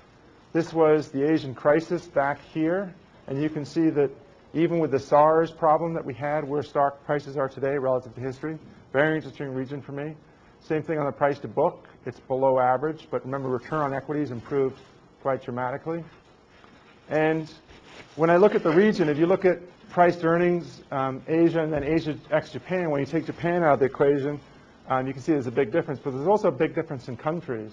This was the Asian crisis back here. And you can see that even with the SARS problem that we had, where stock prices are today relative to history, very interesting region for me. Same thing on the price to book. It's below average. But remember, return on equities improved quite dramatically. And when I look at the region, if you look at price to earnings, Asia and then Asia ex-Japan, when you take Japan out of the equation, you can see there's a big difference. But there's also a big difference in countries.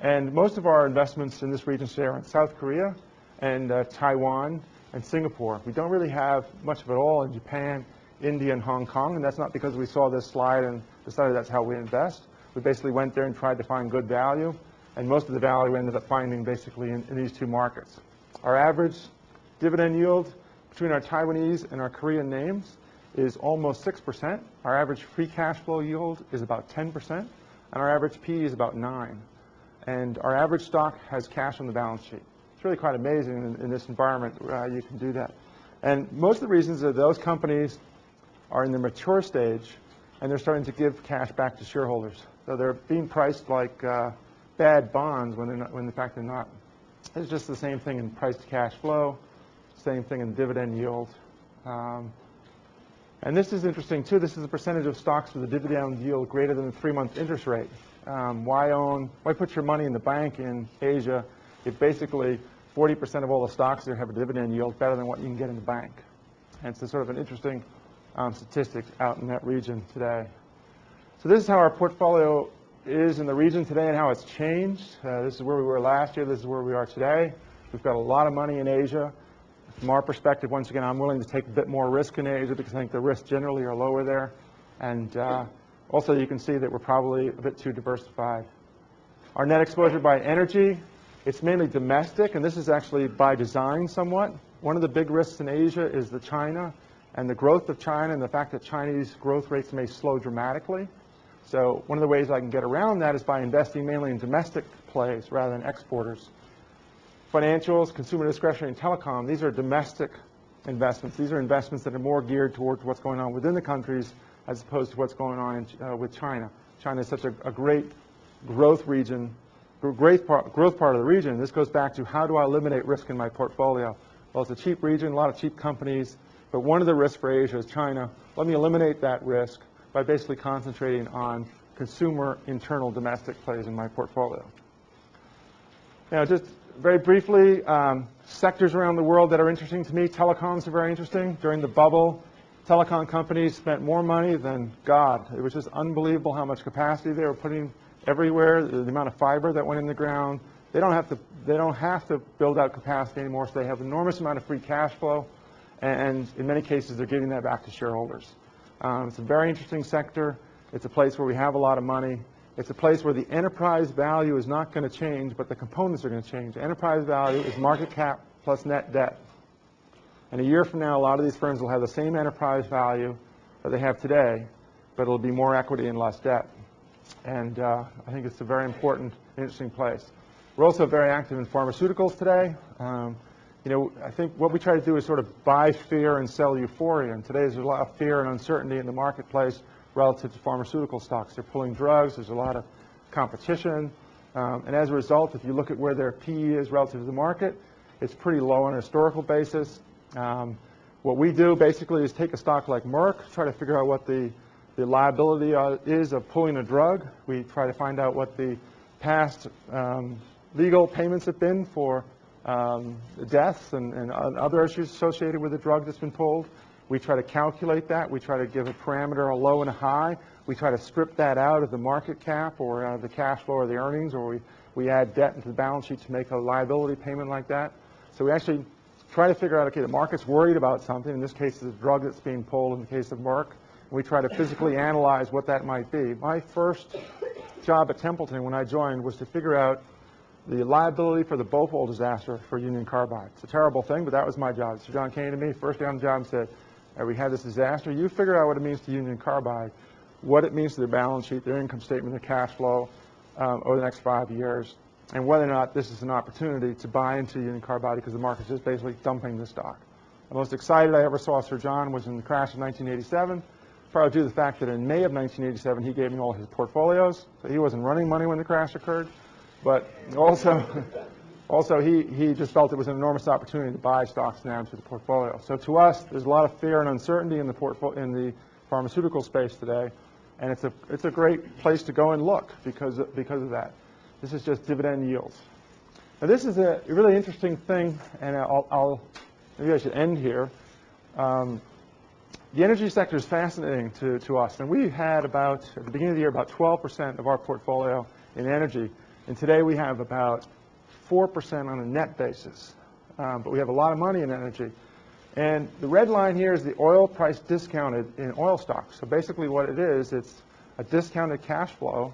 And most of our investments in this region today are in South Korea and Taiwan and Singapore. We don't really have much of it all in Japan, India, and Hong Kong. And that's not because we saw this slide and decided that's how we invest. We basically went there and tried to find good value. And most of the value we ended up finding basically in these two markets. Our average dividend yield between our Taiwanese and our Korean names is almost 6%. Our average free cash flow yield is about 10%. And our average PE is about 9%. And our average stock has cash on the balance sheet. It's really quite amazing in this environment you can do that. And most of the reasons are those companies are in the mature stage, and they're starting to give cash back to shareholders. So they're being priced like bad bonds when in fact they're not. It's just the same thing in price to cash flow, same thing in dividend yield. And this is interesting too. This is a percentage of stocks with a dividend yield greater than the 3-month interest rate. Why put your money in the bank in Asia if basically 40% of all the stocks there have a dividend yield better than what you can get in the bank? And it's sort of an interesting statistic out in that region today. So this is how our portfolio is in the region today and how it's changed. This is where we were last year. This is where we are today. We've got a lot of money in Asia. From our perspective, once again, I'm willing to take a bit more risk in Asia because I think the risks generally are lower there. And also you can see that we're probably a bit too diversified. Our net exposure by energy, it's mainly domestic, and this is actually by design somewhat. One of the big risks in Asia is the China and the growth of China and the fact that Chinese growth rates may slow dramatically. So one of the ways I can get around that is by investing mainly in domestic plays rather than exporters. Financials, consumer discretionary, and telecom, these are domestic investments. These are investments that are more geared towards what's going on within the countries as opposed to what's going on with China. China is such a great growth region, growth part of the region. This goes back to how do I eliminate risk in my portfolio? Well, it's a cheap region, a lot of cheap companies, but one of the risks for Asia is China. Let me eliminate that risk by basically concentrating on consumer internal domestic plays in my portfolio. Now, just very briefly, sectors around the world that are interesting to me. Telecoms are very interesting. During the bubble, telecom companies spent more money than God. It was just unbelievable how much capacity they were putting everywhere, the amount of fiber that went in the ground. They don't have to build out capacity anymore, so they have an enormous amount of free cash flow, and in many cases, they're giving that back to shareholders. It's a very interesting sector. It's a place where we have a lot of money. It's a place where the enterprise value is not going to change, but the components are going to change. Enterprise value is market cap plus net debt. And a year from now, a lot of these firms will have the same enterprise value that they have today, but it'll be more equity and less debt. And I think it's a very important, interesting place. We're also very active in pharmaceuticals today. I think what we try to do is sort of buy fear and sell euphoria. And today there's a lot of fear and uncertainty in the marketplace relative to pharmaceutical stocks. They're pulling drugs. There's a lot of competition. And as a result, if you look at where their PE is relative to the market, it's pretty low on a historical basis. What we do basically is take a stock like Merck, try to figure out what the liability is of pulling a drug. We try to find out what the past legal payments have been for deaths and other issues associated with the drug that's been pulled. We try to calculate that. We try to give a parameter, a low and a high. We try to strip that out of the market cap or the cash flow or the earnings, or we add debt into the balance sheet to make a liability payment like that. So we actually try to figure out, okay, the market's worried about something. In this case, it's a drug that's being pulled in the case of Merck. And we try to physically analyze what that might be. My first job at Templeton when I joined was to figure out the liability for the Bhopal disaster for Union Carbide. It's a terrible thing, but that was my job. So John came to me, first day on the job, and said, we had this disaster. You figure out what it means to Union Carbide, what it means to their balance sheet, their income statement, their cash flow over the next 5 years, and whether or not this is an opportunity to buy into Union Carbide because the market's just basically dumping the stock. The most excited I ever saw Sir John was in the crash of 1987, probably due to the fact that in May of 1987, he gave me all his portfolios, so he wasn't running money when the crash occurred, but also he just felt it was an enormous opportunity to buy stocks now into the portfolio. So to us, there's a lot of fear and uncertainty in the pharmaceutical space today, and it's a great place to go and look because of that. This is just dividend yields. Now this is a really interesting thing, and maybe I should end here. The energy sector is fascinating to us, and we had at the beginning of the year, about 12% of our portfolio in energy, and today we have about 4% on a net basis, but we have a lot of money in energy. And the red line here is the oil price discounted in oil stocks. So basically what it is, it's a discounted cash flow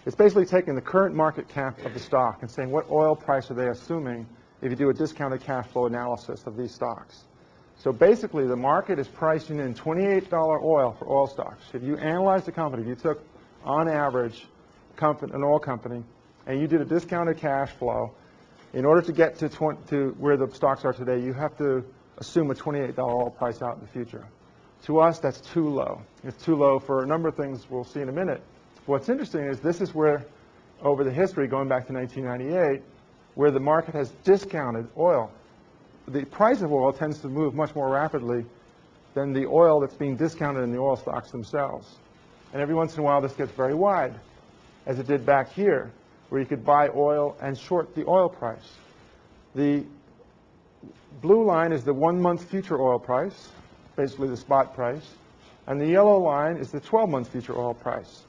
it's basically taking the current market cap of the stock and saying what oil price are they assuming if you do a discounted cash flow analysis of these stocks. So basically the market is pricing in $28 oil for oil stocks. If you analyze the company, if you took on average an oil company and you did a discounted cash flow, in order to get to where the stocks are today, you have to assume a $28 oil price out in the future. To us, that's too low. It's too low for a number of things we'll see in a minute. What's interesting is this is where, over the history, going back to 1998, where the market has discounted oil. The price of oil tends to move much more rapidly than the oil that's being discounted in the oil stocks themselves. And every once in a while, this gets very wide, as it did back here, where you could buy oil and short the oil price. The blue line is the 1-month future oil price, basically the spot price, and the yellow line is the 12-month future oil price.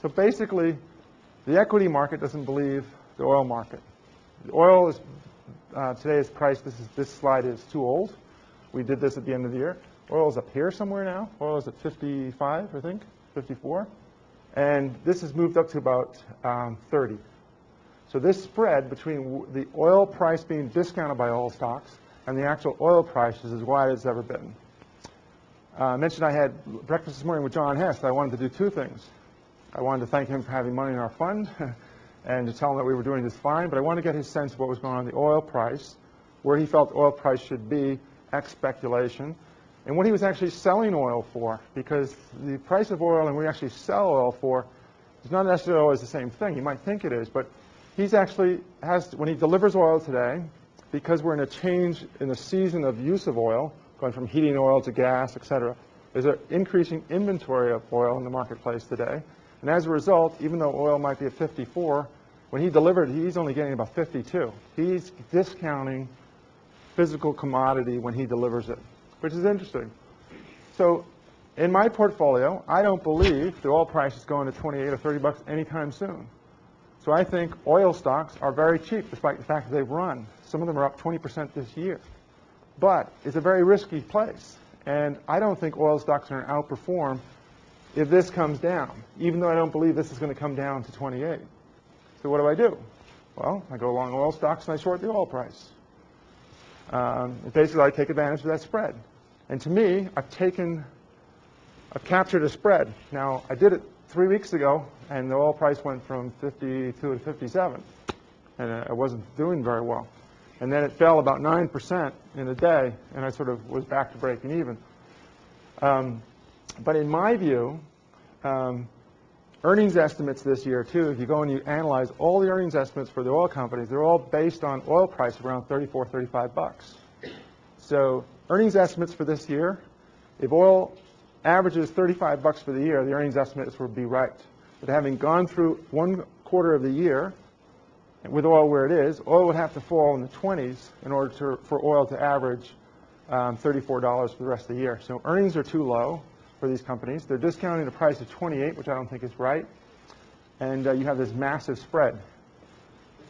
So basically, the equity market doesn't believe the oil market. The oil is today is priced. This slide is too old. We did this at the end of the year. Oil is up here somewhere now. Oil is at 55, I think, 54, and this has moved up to about 30. So this spread between the oil price being discounted by oil stocks and the actual oil price is as wide as it's ever been. I mentioned I had breakfast this morning with John Hess. I wanted to do two things. I wanted to thank him for having money in our fund and to tell him that we were doing this fine, but I wanted to get his sense of what was going on in the oil price, where he felt the oil price should be, ex speculation, and what he was actually selling oil for, because the price of oil and what we actually sell oil for is not necessarily always the same thing. You might think it is, but he's actually has, when he delivers oil today, because we're in a change in the season of use of oil, going from heating oil to gas, et cetera, there's an increasing inventory of oil in the marketplace today. And as a result, even though oil might be at 54, when he delivered, he's only getting about 52. He's discounting physical commodity when he delivers it, which is interesting. So in my portfolio, I don't believe the oil price is going to 28 or 30 bucks anytime soon. So I think oil stocks are very cheap, despite the fact that they've run. Some of them are up 20% this year. But it's a very risky place. And I don't think oil stocks are going to outperform if this comes down, even though I don't believe this is going to come down to 28. So what do? Well, I go long oil stocks and I short the oil price. Basically, I take advantage of that spread. And to me, I've captured a spread. Now, I did it 3 weeks ago, and the oil price went from 52 to 57, and I wasn't doing very well. And then it fell about 9% in a day, and I sort of was back to breaking even. But in my view, earnings estimates this year, too, if you go and you analyze all the earnings estimates for the oil companies, they're all based on oil price around 34, 35 bucks. So earnings estimates for this year, if oil averages 35 bucks for the year, the earnings estimates would be right. But having gone through 1 quarter of the year, with oil where it is, oil would have to fall in the 20s in order for oil to average $34 for the rest of the year. So earnings are too low for these companies. They're discounting the price of 28, which I don't think is right. And you have this massive spread.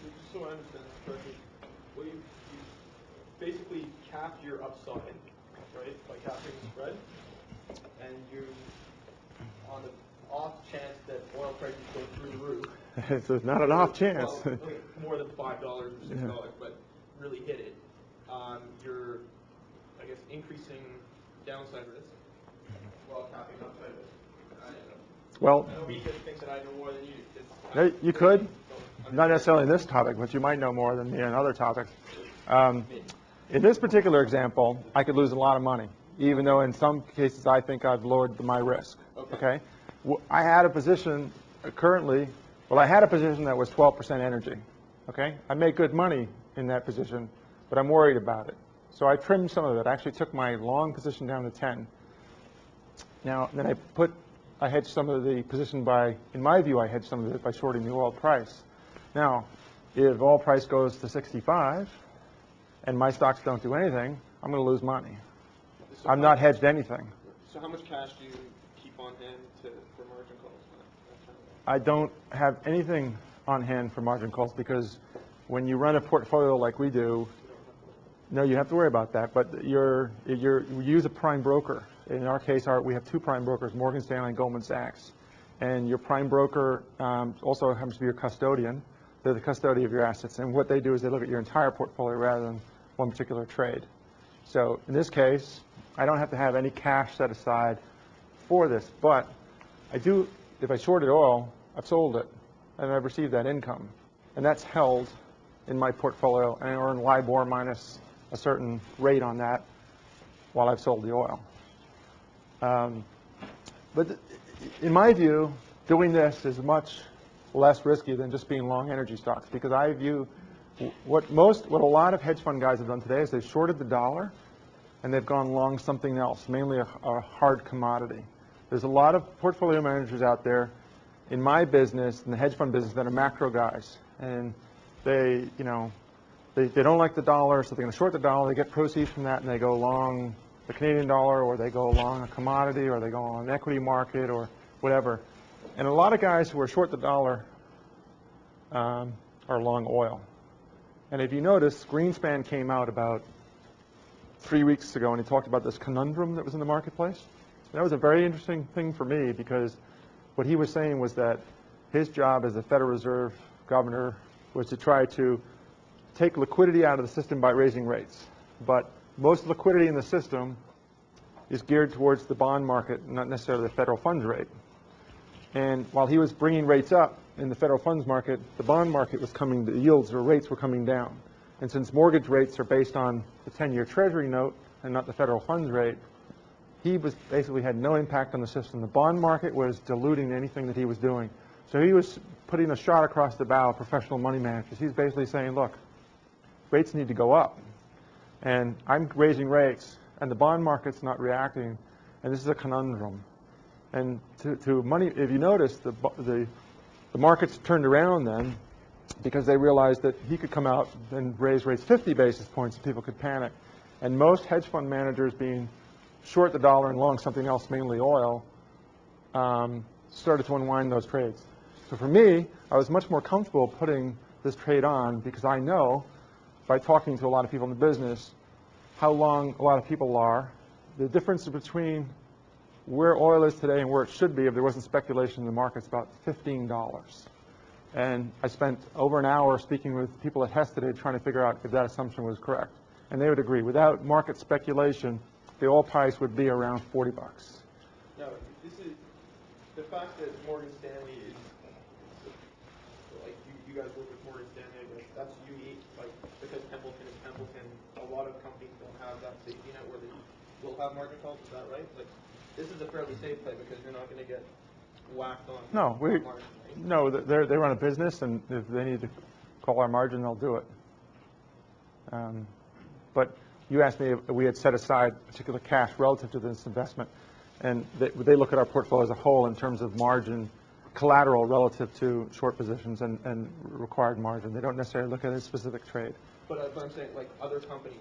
Just so I understand this correctly, well, you basically cap your upside, right, by capping the spread, and you, on the off chance that oil prices go through the roof.
So it's not an off chance.
Well, okay, more than $5 or $6, but really hit it. You're, I guess, increasing downside risk while capping upside risk.
Well,
I don't mean to think that I know more than you.
You could, not necessarily in this topic, but you might know more than me in other topics. In this particular example, I could lose a lot of money, even though in some cases I think I've lowered my risk. Okay? I had a position currently, I had a position that was 12% energy. Okay? I make good money in that position, but I'm worried about it. So I trimmed some of it. I actually took my long position down to 10. Now, then I hedged some of the position by, in my view, I hedged some of it by shorting the oil price. Now, if oil price goes to 65 and my stocks don't do anything, I'm going to lose money.
So
I'm not hedged anything.
So how much cash do you keep on hand for margin calls?
I don't have anything on hand for margin calls because when you run a portfolio like we do, no, you have to worry about that. But you use a prime broker. In our case, we have 2 prime brokers, Morgan Stanley and Goldman Sachs. And your prime broker also happens to be your custodian. They're the custodian of your assets. And what they do is they look at your entire portfolio rather than one particular trade. So in this case, I don't have to have any cash set aside for this. But I do, if I shorted oil, I've sold it, and I've received that income. And that's held in my portfolio, and I earn LIBOR minus a certain rate on that. while I've sold the oil. But in my view, doing this is much less risky than just being long energy stocks, because I view what a lot of hedge fund guys have done today is they've shorted the dollar and they've gone long something else, mainly a hard commodity. There's a lot of portfolio managers out there in my business, in the hedge fund business, that are macro guys, and they don't like the dollar, so they're going to short the dollar. They get proceeds from that, and they go long the Canadian dollar, or they go long a commodity, or they go on an equity market, or whatever. And a lot of guys who are short the dollar are long oil. And if you notice, Greenspan came out about 3 weeks ago, and he talked about this conundrum that was in the marketplace. That was a very interesting thing for me, because what he was saying was that his job as a Federal Reserve governor was to try to take liquidity out of the system by raising rates. But most liquidity in the system is geared towards the bond market, not necessarily the federal funds rate. And while he was bringing rates up in the federal funds market, the bond market was coming, the yields or rates were coming down. And since mortgage rates are based on the 10-year Treasury note and not the federal funds rate, he was basically had no impact on the system. The bond market was diluting anything that he was doing. So he was putting a shot across the bow of professional money managers. He's basically saying, look, rates need to go up. And I'm raising rates, and the bond market's not reacting, and this is a conundrum. And to money, if you notice, the markets turned around then because they realized that he could come out and raise rates 50 basis points and people could panic. And most hedge fund managers, being short the dollar and long something else, mainly oil, started to unwind those trades. So for me, I was much more comfortable putting this trade on, because I know by talking to a lot of people in the business how long a lot of people are. The difference between where oil is today and where it should be if there wasn't speculation in the market is about $15. And I spent over an hour speaking with people at Hess today trying to figure out if that assumption was correct. And they would agree. Without market speculation, the oil price would be around 40 bucks.
Now, this is the fact that Morgan Stanley is like you guys work with Morgan Stanley. I guess that's unique, like because Templeton is Templeton. A lot of companies don't have that safety net where they will have margin calls. Is that right? Like this is a fairly safe play because you're not going to get whacked on.
No,
margin, right?
they run a business, and if they need to call our margin, they'll do it. But you asked me if we had set aside particular cash relative to this investment, and they look at our portfolio as a whole in terms of margin, collateral relative to short positions and required margin. They don't necessarily look at a specific trade.
But I'm saying, like other companies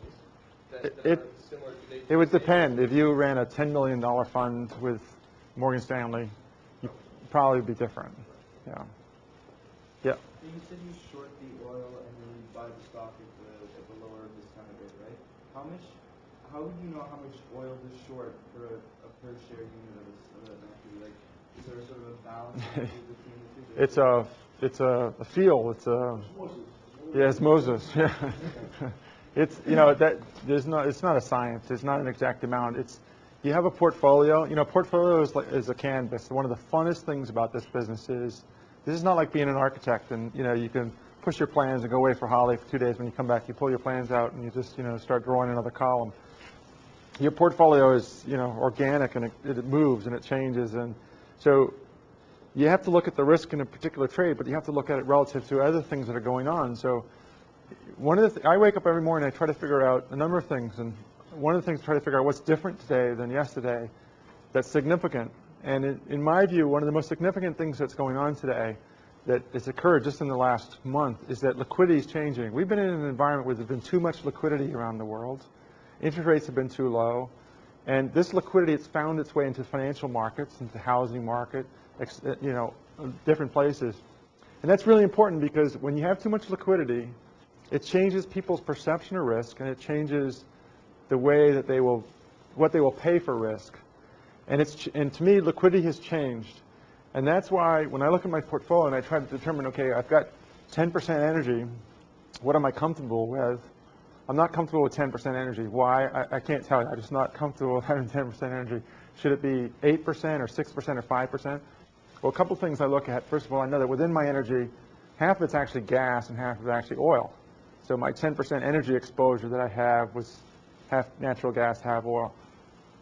that
It-
are similar,
It would depend. If you ran a $10 million fund with Morgan Stanley, you'd probably be different. Yeah. Yeah.
You said you short the oil and then you buy the stock at the lower discounted rate, right? How would you know how much oil to short for a per share unit of an equity? Like, is there sort of a balance between the two?
It's a feel. It's Moses. Yeah. It's it's not a science. It's not an exact amount. You have a portfolio. Portfolio is a canvas. One of the funnest things about this business is this is not like being an architect, and you can push your plans and go away for holiday for 2 days. When you come back, you pull your plans out and you just start drawing another column. Your portfolio is organic, and it moves and it changes, and so you have to look at the risk in a particular trade, but you have to look at it relative to other things that are going on. So I wake up every morning, I try to figure out a number of things, and one of the things I try to figure out what's different today than yesterday that's significant. And in my view, one of the most significant things that's going on today that has occurred just in the last month is that liquidity is changing. We've been in an environment where there's been too much liquidity around the world. Interest rates have been too low. And this liquidity has found its way into financial markets, into the housing market, different places. And that's really important because when you have too much liquidity, it changes people's perception of risk, and it changes the way that what they will pay for risk. And to me, liquidity has changed. And that's why when I look at my portfolio and I try to determine, okay, I've got 10% energy, what am I comfortable with? I'm not comfortable with 10% energy. Why? I can't tell you. I'm just not comfortable with having 10% energy. Should it be 8% or 6% or 5%? Well, a couple things I look at. First of all, I know that within my energy, half of it's actually gas and half of it's actually oil. So my 10% energy exposure that I have was half natural gas, half oil.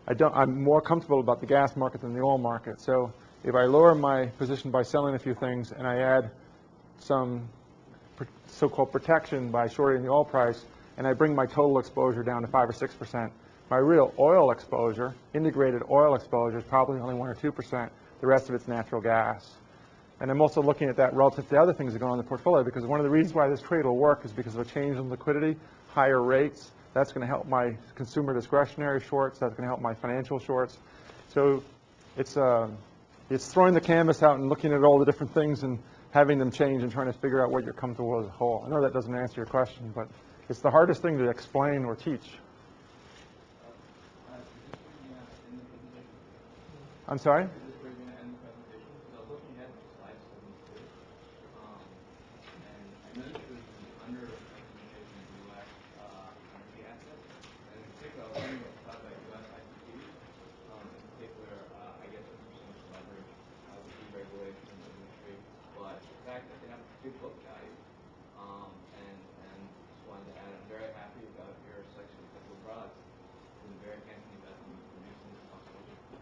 I'm more comfortable about the gas market than the oil market. So if I lower my position by selling a few things and I add some so-called protection by shorting the oil price, and I bring my total exposure down to 5 or 6%, my real oil exposure, integrated oil exposure, is probably only 1 or 2%. The rest of it's natural gas. And I'm also looking at that relative to the other things that go on in the portfolio, because one of the reasons why this trade will work is because of a change in liquidity, higher rates. That's going to help my consumer discretionary shorts. That's going to help my financial shorts. So it's throwing the canvas out and looking at all the different things and having them change and trying to figure out what you're comfortable with as a whole. I know that doesn't answer your question, but it's the hardest thing to explain or teach. I'm sorry?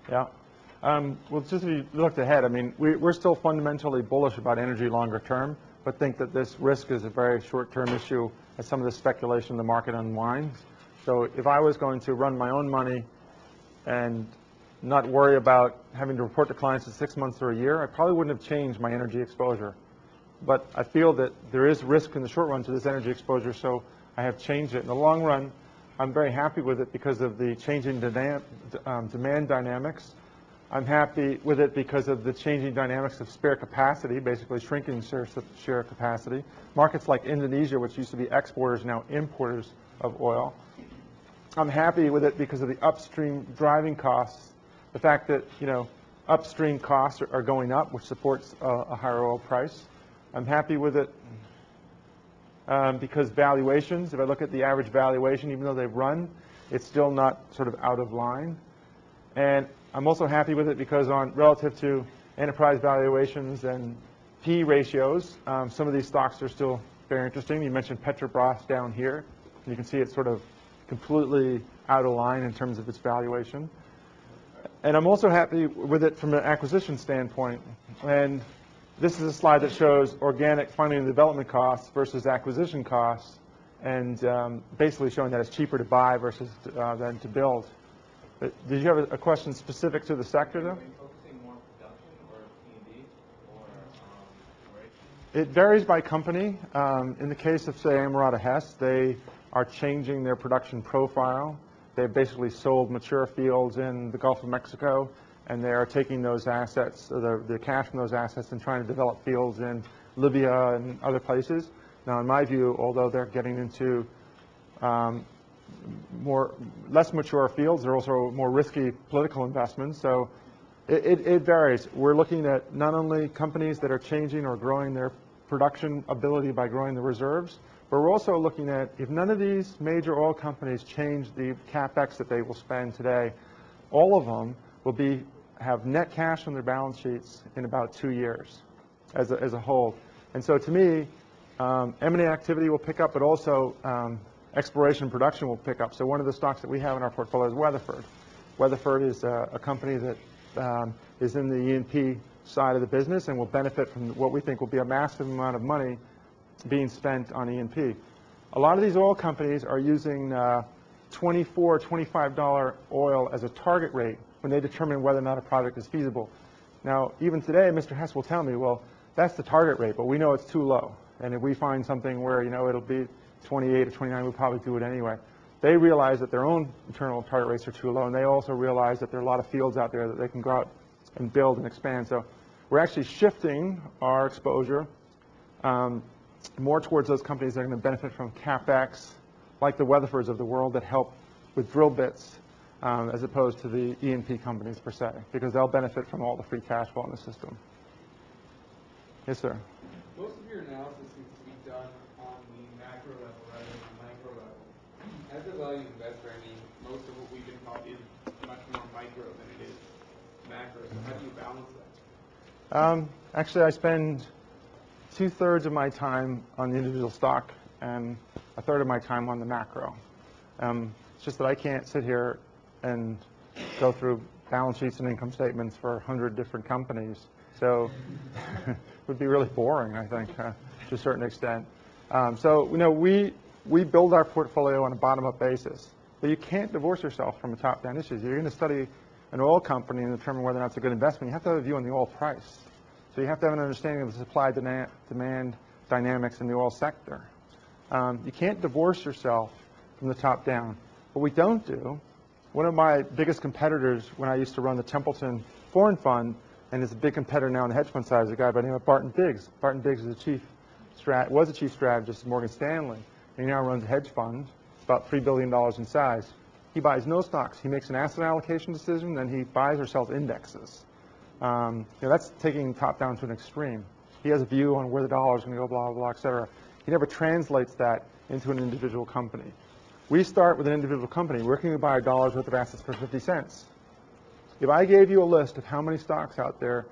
Yeah. Well, just if you looked ahead, I mean, we're still fundamentally bullish about energy longer term, but think that this risk is a very short-term issue as some of the speculation in the market unwinds. So if I was going to run my own money and not worry about having to report to clients in 6 months or a year, I probably wouldn't have changed my energy exposure. But I feel that there is risk in the short run to this energy exposure, so I have changed it. In the long run, I'm very happy with it because of the changing demand dynamics. I'm happy with it because of the changing dynamics of spare capacity, basically shrinking share capacity. Markets like Indonesia, which used to be exporters, now importers of oil. I'm happy with it because of the upstream driving costs. The fact that, upstream costs are going up, which supports a higher oil price. I'm happy with it because valuations, if I look at the average valuation, even though they've run, it's still not sort of out of line. And I'm also happy with it because relative to enterprise valuations and P ratios, some of these stocks are still very interesting. You mentioned Petrobras down here. You can see it's sort of completely out of line in terms of its valuation. And I'm also happy with it from an acquisition standpoint. And this is a slide that shows organic funding and development costs versus acquisition costs, and basically showing that it's cheaper to buy versus than to build. But did you have a question specific to the sector, though?
Are you focusing more on production or P&D or operation?
It varies by company. In the case of, say, Amerada Hess, they are changing their production profile. They've basically sold mature fields in the Gulf of Mexico, and they are taking those assets, the cash from those assets, and trying to develop fields in Libya and other places. Now, in my view, although they're getting into less mature fields, they're also more risky political investments. So it varies. We're looking at not only companies that are changing or growing their production ability by growing the reserves, but we're also looking at, if none of these major oil companies change the capex that they will spend today, all of them will have net cash on their balance sheets in about 2 years as a whole. And so to me, M&A activity will pick up, but also exploration and production will pick up. So one of the stocks that we have in our portfolio is Weatherford. Weatherford is a company that is in the E&P side of the business and will benefit from what we think will be a massive amount of money being spent on E&P. A lot of these oil companies are using $24, $25 oil as a target rate when they determine whether or not a project is feasible. Now, even today, Mr. Hess will tell me, well, that's the target rate, but we know it's too low. And if we find something where, it'll be 28 or 29, we'll probably do it anyway. They realize that their own internal target rates are too low, and they also realize that there are a lot of fields out there that they can go out and build and expand. So we're actually shifting our exposure more towards those companies that are going to benefit from CapEx, like the Weatherfords of the world that help with drill bits, as opposed to the E&P companies per se, because they'll benefit from all the free cash flow in the system. Yes, sir.
Most of your analysis seems to be done on the macro level rather than the micro level. As a value investor, most of what we've been talking is much more micro than it is macro. So how do you balance that?
Actually, I spend 2/3 of my time on the individual stock and 1/3 of my time on the macro. It's just that I can't sit here and go through balance sheets and income statements for 100 different companies. So it would be really boring, I think, to a certain extent. So, we build our portfolio on a bottom-up basis. But you can't divorce yourself from the top-down issues. You're going to study an oil company and determine whether or not it's a good investment. You have to have a view on the oil price. So you have to have an understanding of the supply-demand dynamics in the oil sector. You can't divorce yourself from the top-down. What we don't do, one of my biggest competitors when I used to run the Templeton Foreign Fund, and is a big competitor now on the hedge fund side, is a guy by the name of Barton Biggs. Barton Biggs is was a chief strategist at Morgan Stanley. And he now runs a hedge fund. It's about $3 billion in size. He buys no stocks. He makes an asset allocation decision, then he buys or sells indexes. That's taking top-down to an extreme. He has a view on where the dollar is going to go, blah, blah, blah, et cetera. He never translates that into an individual company. We start with an individual company. Where can we buy $1 worth of assets for 50 cents? If I gave you a list of how many stocks out there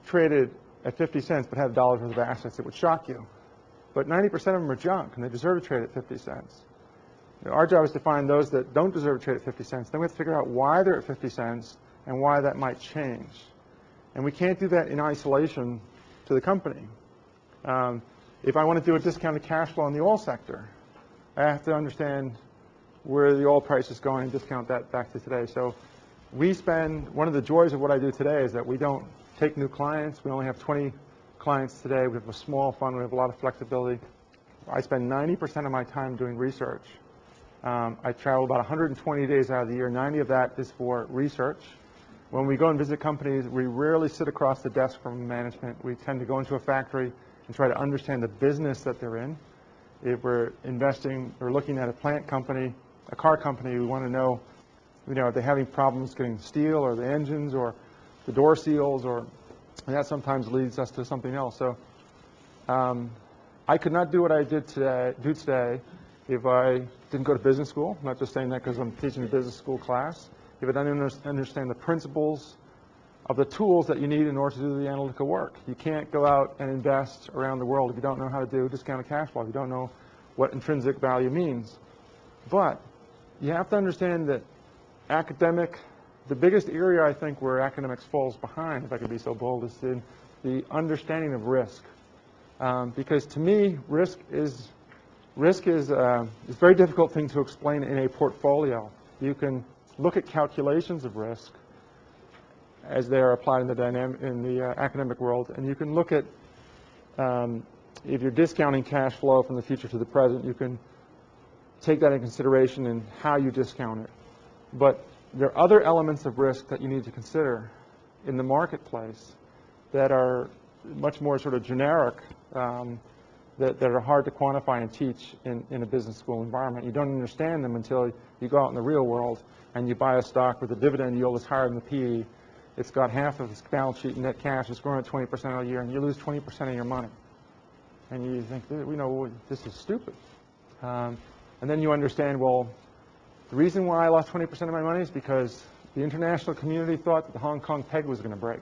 traded at 50 cents but had $1 worth of assets, it would shock you. But 90% of them are junk, and they deserve to trade at 50 cents. Our job is to find those that don't deserve to trade at 50 cents. Then we have to figure out why they're at 50 cents and why that might change. And we can't do that in isolation to the company. If I want to do a discounted cash flow in the oil sector, I have to understand where the oil price is going and discount that back to today. So one of the joys of what I do today is that we don't take new clients. We only have 20 clients today. We have a small fund. We have a lot of flexibility. I spend 90% of my time doing research. I travel about 120 days out of the year. 90 of that is for research. When we go and visit companies, we rarely sit across the desk from management. We tend to go into a factory and try to understand the business that they're in. If we're investing or looking at a plant company, a car company, we want to know, are they having problems getting steel or the engines or the door seals, and that sometimes leads us to something else. So I could not do what I do today if I didn't go to business school. I'm not just saying that because I'm teaching a business school class. If I didn't understand the principles of the tools that you need in order to do the analytical work. You can't go out and invest around the world if you don't know how to do discounted cash flow, if you don't know what intrinsic value means. But you have to understand that the biggest area I think where academics falls behind, if I could be so bold, is in the understanding of risk. Because to me, risk is a very difficult thing to explain in a portfolio. You can look at calculations of risk as they are applied in the academic world, and you can look at if you're discounting cash flow from the future to the present, you can take that into consideration in how you discount it. But there are other elements of risk that you need to consider in the marketplace that are much more sort of generic, that are hard to quantify and teach in a business school environment. You don't understand them until you go out in the real world and you buy a stock with a dividend yield that's higher than the PE. It's got half of its balance sheet in net cash. It's growing at 20% a year, and you lose 20% of your money. And you think, this is stupid. And then you understand, well, the reason why I lost 20% of my money is because the international community thought that the Hong Kong peg was going to break.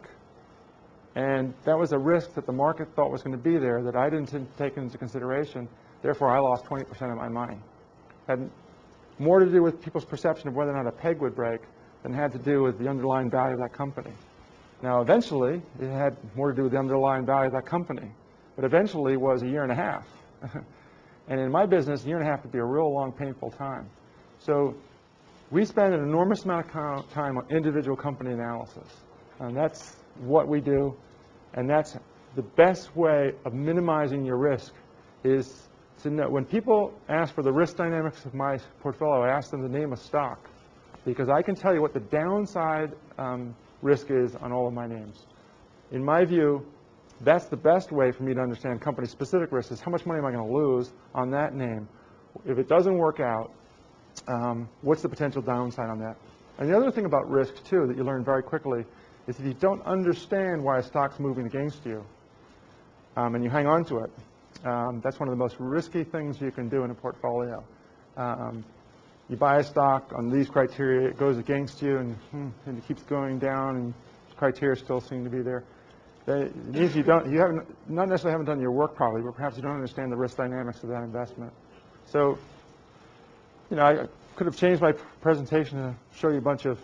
And that was a risk that the market thought was going to be there that I didn't take into consideration. Therefore, I lost 20% of my money. It had more to do with people's perception of whether or not a peg would break than had to do with the underlying value of that company. Now, eventually, it had more to do with the underlying value of that company. But eventually was a year and a half. And in my business, a year and a half would be a real long, painful time. So we spend an enormous amount of time on individual company analysis. And that's what we do. And that's the best way of minimizing your risk is to know. When people ask for the risk dynamics of my portfolio, I ask them to name a stock. Because I can tell you what the downside risk is on all of my names. In my view, that's the best way for me to understand company-specific risk is how much money am I going to lose on that name. If it doesn't work out, what's the potential downside on that? And the other thing about risk, too, that you learn very quickly is if you don't understand why a stock's moving against you and you hang on to it, that's one of the most risky things you can do in a portfolio. You buy a stock on these criteria, it goes against you, and it keeps going down, and the criteria still seem to be there. It means you not necessarily haven't done your work properly, but perhaps you don't understand the risk dynamics of that investment. So, I could have changed my presentation to show you a bunch of,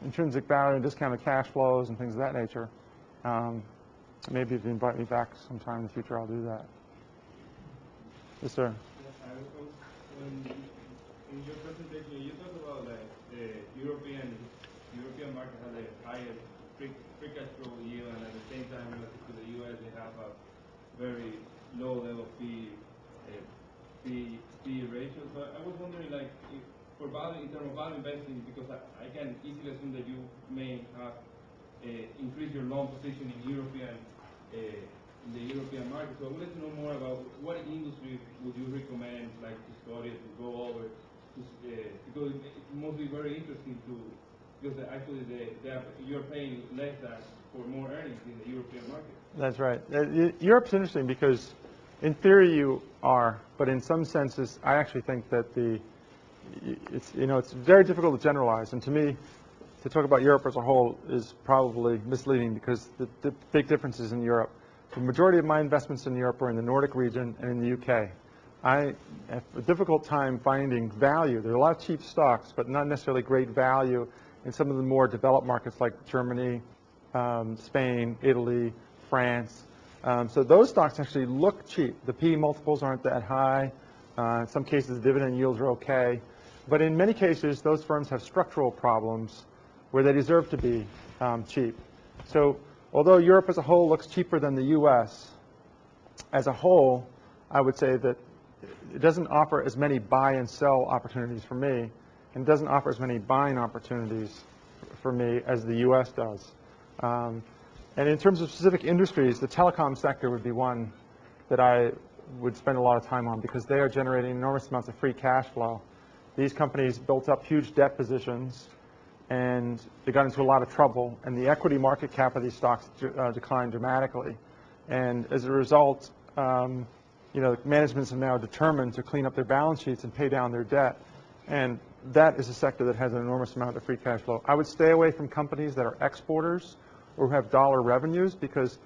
intrinsic value and discounted cash flows and things of that nature. Maybe if you invite me back sometime in the future, I'll do that. Yes, sir.
In your presentation, you talked about like the European market has a higher free cash flow yield, and at the same time, relative to the U.S., they have a very low level P ratio. So I was wondering, like, in terms of value investing, because I can easily assume that you may have increased your long position in the European market. So I would like to know more about what industry would you recommend, like, to study, to go over, because it must be very interesting because actually you're paying less than for more earnings in the European market.
That's right. Europe's interesting because in theory you are, but in some senses I actually think that it's very difficult to generalize, and to me to talk about Europe as a whole is probably misleading because the big differences in Europe. The majority of my investments in Europe are in the Nordic region and in the UK. I have a difficult time finding value. There are a lot of cheap stocks, but not necessarily great value in some of the more developed markets like Germany, Spain, Italy, France. So those stocks actually look cheap. The PE multiples aren't that high. In some cases, the dividend yields are okay. But in many cases, those firms have structural problems where they deserve to be cheap. So although Europe as a whole looks cheaper than the US, as a whole, I would say that it doesn't offer as many buy and sell opportunities for me, and doesn't offer as many buying opportunities for me as the US does. And in terms of specific industries, the telecom sector would be one that I would spend a lot of time on because they are generating enormous amounts of free cash flow. These companies built up huge debt positions and they got into a lot of trouble, and the equity market cap of these stocks declined dramatically. And as a result, managements have now determined to clean up their balance sheets and pay down their debt. And that is a sector that has an enormous amount of free cash flow. I would stay away from companies that are exporters or who have dollar revenues, because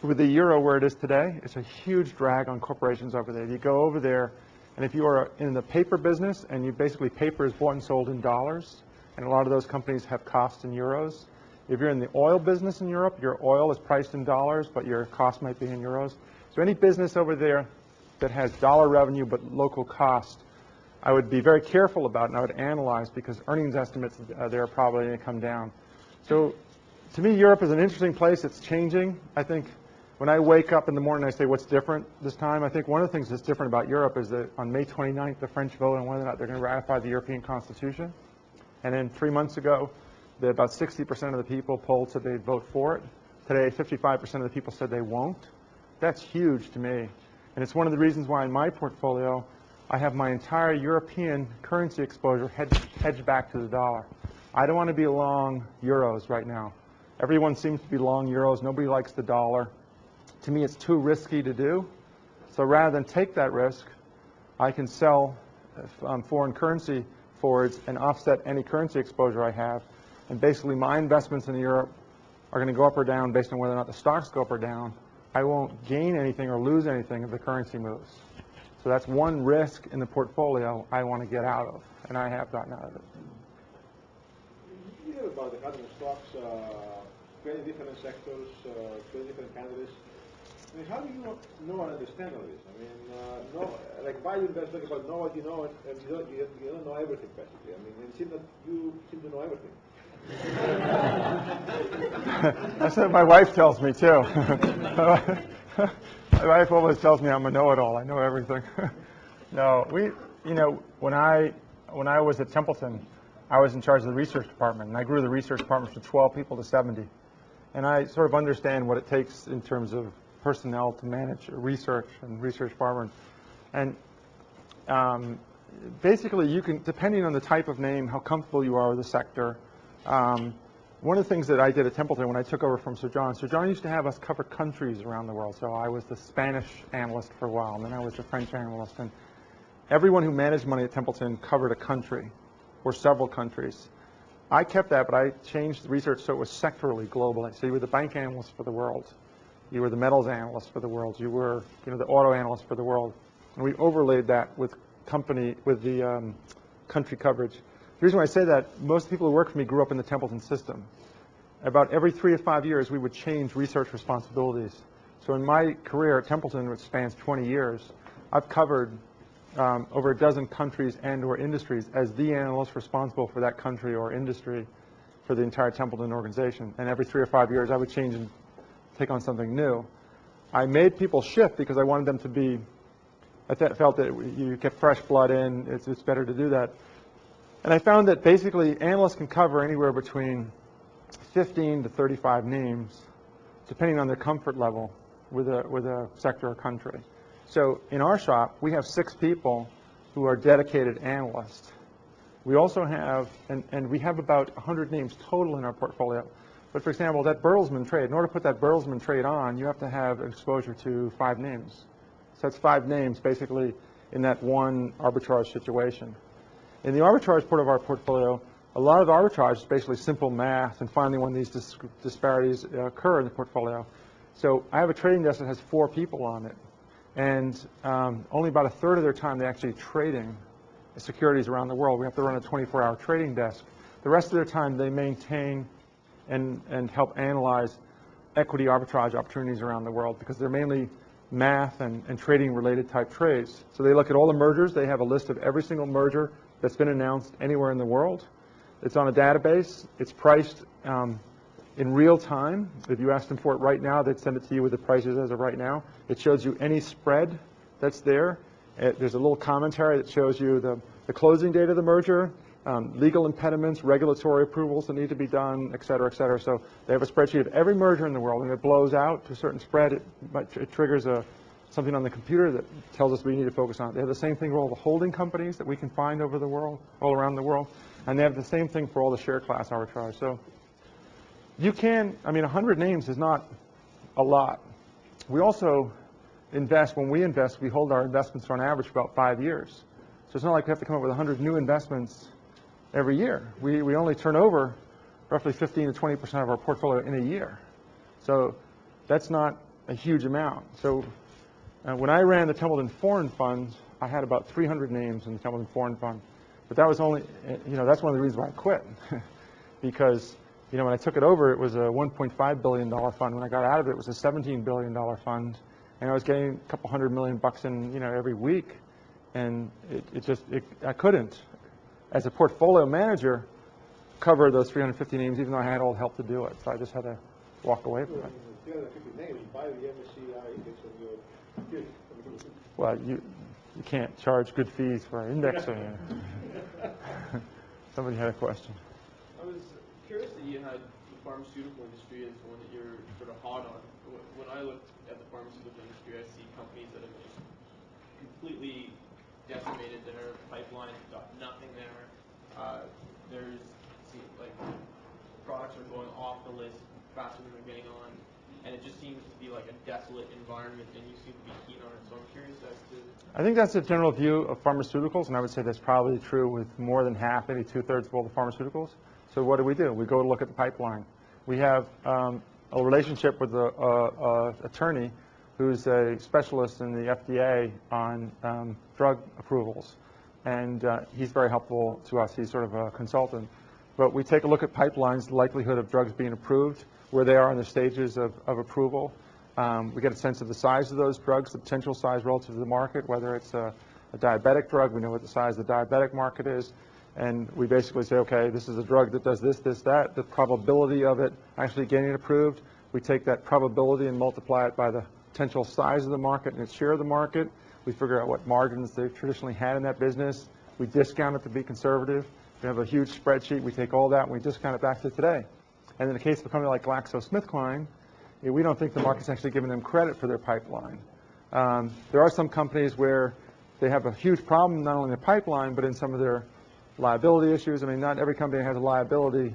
with the euro where it is today, it's a huge drag on corporations over there. You go over there, and if you are in the paper business, and you basically, paper is bought and sold in dollars, and a lot of those companies have costs in euros. If you're in the oil business in Europe, your oil is priced in dollars, but your cost might be in euros. So any business over there that has dollar revenue but local cost, I would be very careful about, and I would analyze, because earnings estimates there are probably going to come down. So to me, Europe is an interesting place. It's changing. I think when I wake up in the morning, I say, what's different this time? I think one of the things that's different about Europe is that on May 29th, the French vote on whether or not they're going to ratify the European Constitution. And then 3 months ago, about 60% of the people polled said they'd vote for it. Today, 55% of the people said they won't. That's huge to me. And it's one of the reasons why in my portfolio, I have my entire European currency exposure hedged back to the dollar. I don't want to be long euros right now. Everyone seems to be long euros. Nobody likes the dollar. To me, it's too risky to do. So rather than take that risk, I can sell foreign currency forwards and offset any currency exposure I have. And basically, my investments in Europe are going to go up or down based on whether or not the stocks go up or down. I won't gain anything or lose anything if the currency moves. So that's one risk in the portfolio I want to get out of, and I have gotten out of it.
You hear about the 100 stocks, 20 different sectors, 20 different countries. I mean, how do you know and understand all this? I mean, like value investors about know what you know, and you don't know everything, basically. I mean, it seems that you seem to know everything.
That's what my wife tells me too. My wife always tells me I'm a know-it-all. I know everything. No, when I was at Templeton, I was in charge of the research department, and I grew the research department from 12 people to 70. And I sort of understand what it takes in terms of personnel to manage research and research department. And basically, you can, depending on the type of name, how comfortable you are with the sector. One of the things that I did at Templeton when I took over from Sir John used to have us cover countries around the world. So I was the Spanish analyst for a while, and then I was the French analyst. And everyone who managed money at Templeton covered a country or several countries. I kept that, but I changed the research so it was sectorally, globally. So you were the bank analyst for the world. You were the metals analyst for the world. You were, the auto analyst for the world. And we overlaid that with the country coverage. The reason why I say that, most people who work for me grew up in the Templeton system. About every 3 to 5 years, we would change research responsibilities. So in my career at Templeton, which spans 20 years, I've covered over a dozen countries and or industries as the analyst responsible for that country or industry for the entire Templeton organization. And every 3 or 5 years, I would change and take on something new. I made people shift because I wanted them to be, I felt that you get fresh blood in, it's better to do that. And I found that basically analysts can cover anywhere between 15 to 35 names, depending on their comfort level with a sector or country. So in our shop, we have 6 people who are dedicated analysts. We also have, and we have about 100 names total in our portfolio. But for example, that Bertelsmann trade, in order to put that Bertelsmann trade on, you have to have exposure to 5 names. So that's 5 names basically in that one arbitrage situation. In the arbitrage part of our portfolio, a lot of arbitrage is basically simple math and finding when these disparities occur in the portfolio. So I have a trading desk that has 4 people on it, and only about a third of their time they're actually trading securities around the world. We have to run a 24-hour trading desk. The rest of their time they maintain and help analyze equity arbitrage opportunities around the world because they're mainly math and trading related type trades. So they look at all the mergers. They have a list of every single merger that's been announced anywhere in the world. It's on a database. It's priced in real time. If you asked them for it right now, they'd send it to you with the prices as of right now. It shows you any spread that's there. There's a little commentary that shows you the closing date of the merger, legal impediments, regulatory approvals that need to be done, et cetera, et cetera. So they have a spreadsheet of every merger in the world, and it blows out to a certain spread. It triggers something on the computer that tells us we need to focus on it. They have the same thing for all the holding companies that we can find over the world, all around the world, and they have the same thing for all the share class arbitrage. So you can, 100 names is not a lot. We also invest, when we invest, we hold our investments for on average about 5 years. So it's not like we have to come up with 100 new investments every year. We only turn over roughly 15 to 20% of our portfolio in a year. So that's not a huge amount. So when I ran the Templeton Foreign Fund, I had about 300 names in the Templeton Foreign Fund. But that was only, that's one of the reasons why I quit. Because, when I took it over, it was a $1.5 billion fund. When I got out of it, it was a $17 billion fund. And I was getting a couple $100 million in, every week. And I couldn't, as a portfolio manager, cover those 350 names, even though I had all the help to do it. So I just had to walk away from it.
350 names, buy the MSCI index on your computer.
Well, you can't charge good fees for indexing. Somebody had a question.
I was curious that you had the pharmaceutical industry as one that you're sort of hot on. When I look at the pharmaceutical industry, I see companies that have just completely decimated their pipeline, got nothing there. There's products are going off the list faster than they're getting on, and it just seems to be like a desolate environment, and you seem to be keen on it. So I'm curious as to.
I think that's a general view of pharmaceuticals, and I would say that's probably true with more than half, maybe 2/3 of all the pharmaceuticals. So what do? We go to look at the pipeline. We have a relationship with an attorney who's a specialist in the FDA on drug approvals. And he's very helpful to us. He's sort of a consultant. But we take a look at pipelines, the likelihood of drugs being approved, where they are in the stages of approval. We get a sense of the size of those drugs, the potential size relative to the market, whether it's a diabetic drug. We know what the size of the diabetic market is. And we basically say, okay, this is a drug that does this, this, that. The probability of it actually getting approved, we take that probability and multiply it by the potential size of the market and its share of the market. We figure out what margins they've traditionally had in that business. We discount it to be conservative. We have a huge spreadsheet. We take all that and we discount it back to today. And in the case of a company like GlaxoSmithKline, we don't think the market's actually giving them credit for their pipeline. There are some companies where they have a huge problem, not only in their pipeline, but in some of their liability issues. Not every company has a liability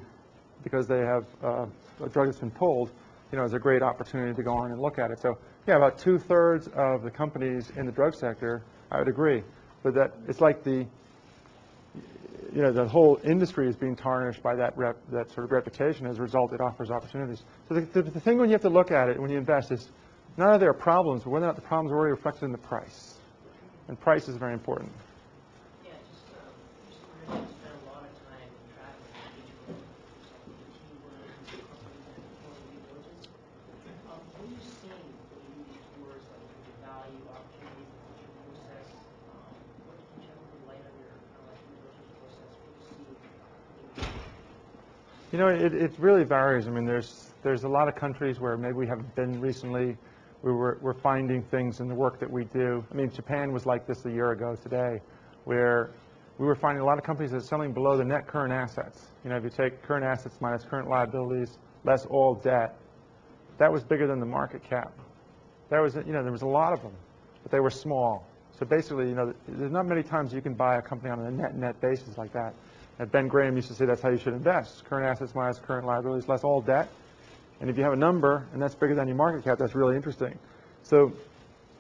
because they have a drug that's been pulled. It's a great opportunity to go on and look at it. So, yeah, about 2/3 of the companies in the drug sector, I would agree. But that it's like the whole industry is being tarnished by that sort of reputation. As a result, it offers opportunities. So the thing when you have to look at it, when you invest, is not that there are problems, but whether or not the problems are already reflected in the price. And price is very important.
Yeah, just
You know, it really varies. I mean, there's a lot of countries where maybe we haven't been recently. We're finding things in the work that we do. I mean, Japan was like this a year ago today, where we were finding a lot of companies that are selling below the net current assets. You know, if you take current assets minus current liabilities, less all debt, that was bigger than the market cap. That was, you know, there was a lot of them, but they were small. So basically, you know, there's not many times you can buy a company on a net basis like that. And Ben Graham used to say that's how you should invest. Current assets minus current liabilities, less all debt. And if you have a number, and that's bigger than your market cap, that's really interesting. So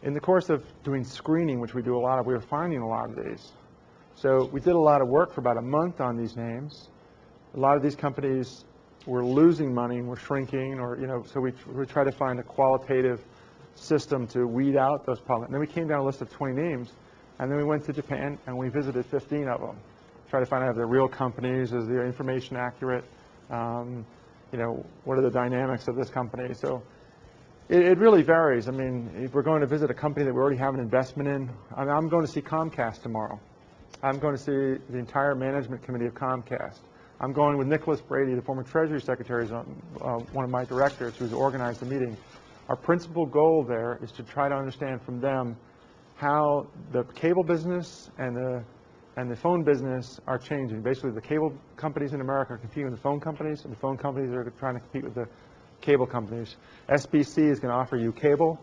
in the course of doing screening, which we do a lot of, we were finding a lot of these. So we did a lot of work for about a month on these names. A lot of these companies were losing money and were shrinking, or, you know, so we try to find a qualitative system to weed out those problems. And then we came down a list of 20 names, and then we went to Japan and we visited 15 of them. Try to find out if they're real companies, is the information accurate, you know, what are the dynamics of this company. So it really varies. I mean, if we're going to visit a company that we already have an investment in, I mean, I'm going to see Comcast tomorrow. I'm going to see the entire management committee of Comcast. I'm going with Nicholas Brady, the former Treasury Secretary, one of my directors who's organized the meeting. Our principal goal there is to try to understand from them how the cable business and the phone business are changing. Basically, the cable companies in America are competing with the phone companies, and the phone companies are trying to compete with the cable companies. SBC is going to offer you cable.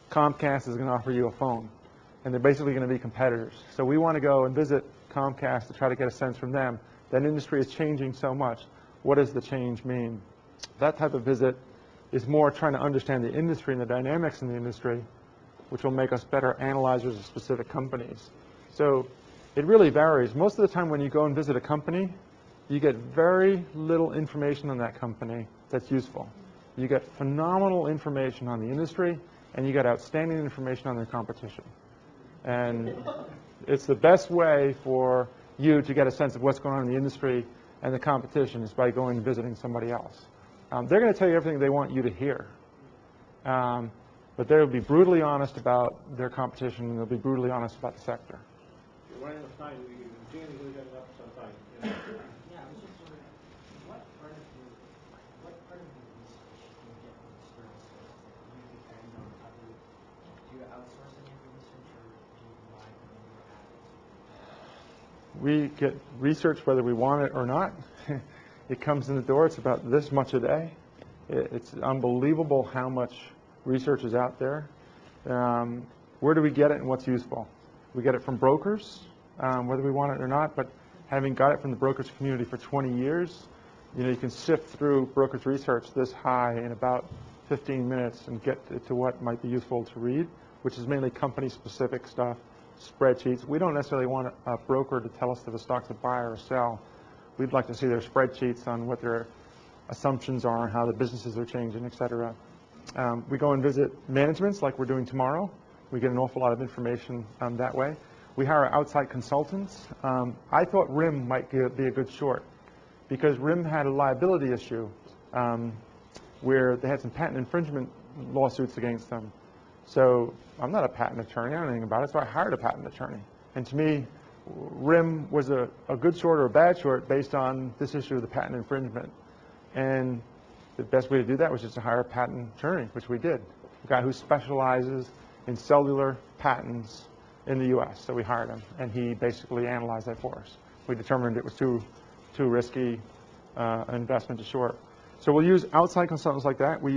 Comcast is going to offer you a phone. And they're basically going to be competitors. So we want to go and visit Comcast to try to get a sense from them. That industry is changing so much. What does the change mean? That type of visit is more trying to understand the industry and the dynamics in the industry, which will make us better analyzers of specific companies. So it really varies. Most of the time when you go and visit a company, you get very little information on that company that's useful. You get phenomenal information on the industry, and you get outstanding information on their competition. And it's the best way for you to get a sense of what's going on in the industry and the competition is by going and visiting somebody else. They're going to tell you everything they want you to hear. But they'll be brutally honest about their competition, and they'll be brutally honest about the sector.
You're running out of time. We continue to get up some time.
Yeah, I was just wondering, what part of the research do you get from external sources? Do you depend on other, do you outsource any of the research, or do you rely on your added?
We get research whether we want it or not. It comes in the door. It's about this much a day. It's unbelievable how much research is out there. Where do we get it and what's useful? We get it from brokers, whether we want it or not, but having got it from the brokerage community for 20 years, you know, you can sift through brokerage research this high in about 15 minutes and get to what might be useful to read, which is mainly company-specific stuff, spreadsheets. We don't necessarily want a broker to tell us if a stock's a buy or a sell. We'd like to see their spreadsheets on what their assumptions are and how the businesses are changing, et cetera. We go and visit managements like we're doing tomorrow. We get an awful lot of information that way. We hire outside consultants. I thought RIM might be a good short because RIM had a liability issue where they had some patent infringement lawsuits against them. So I'm not a patent attorney, I don't know anything about it, so I hired a patent attorney. And to me, RIM was a good short or a bad short based on this issue of the patent infringement. And the best way to do that was just to hire a patent attorney, which we did. A guy who specializes in cellular patents in the US. So we hired him, and he basically analyzed that for us. We determined it was too risky an investment to short. So we'll use outside consultants like that. We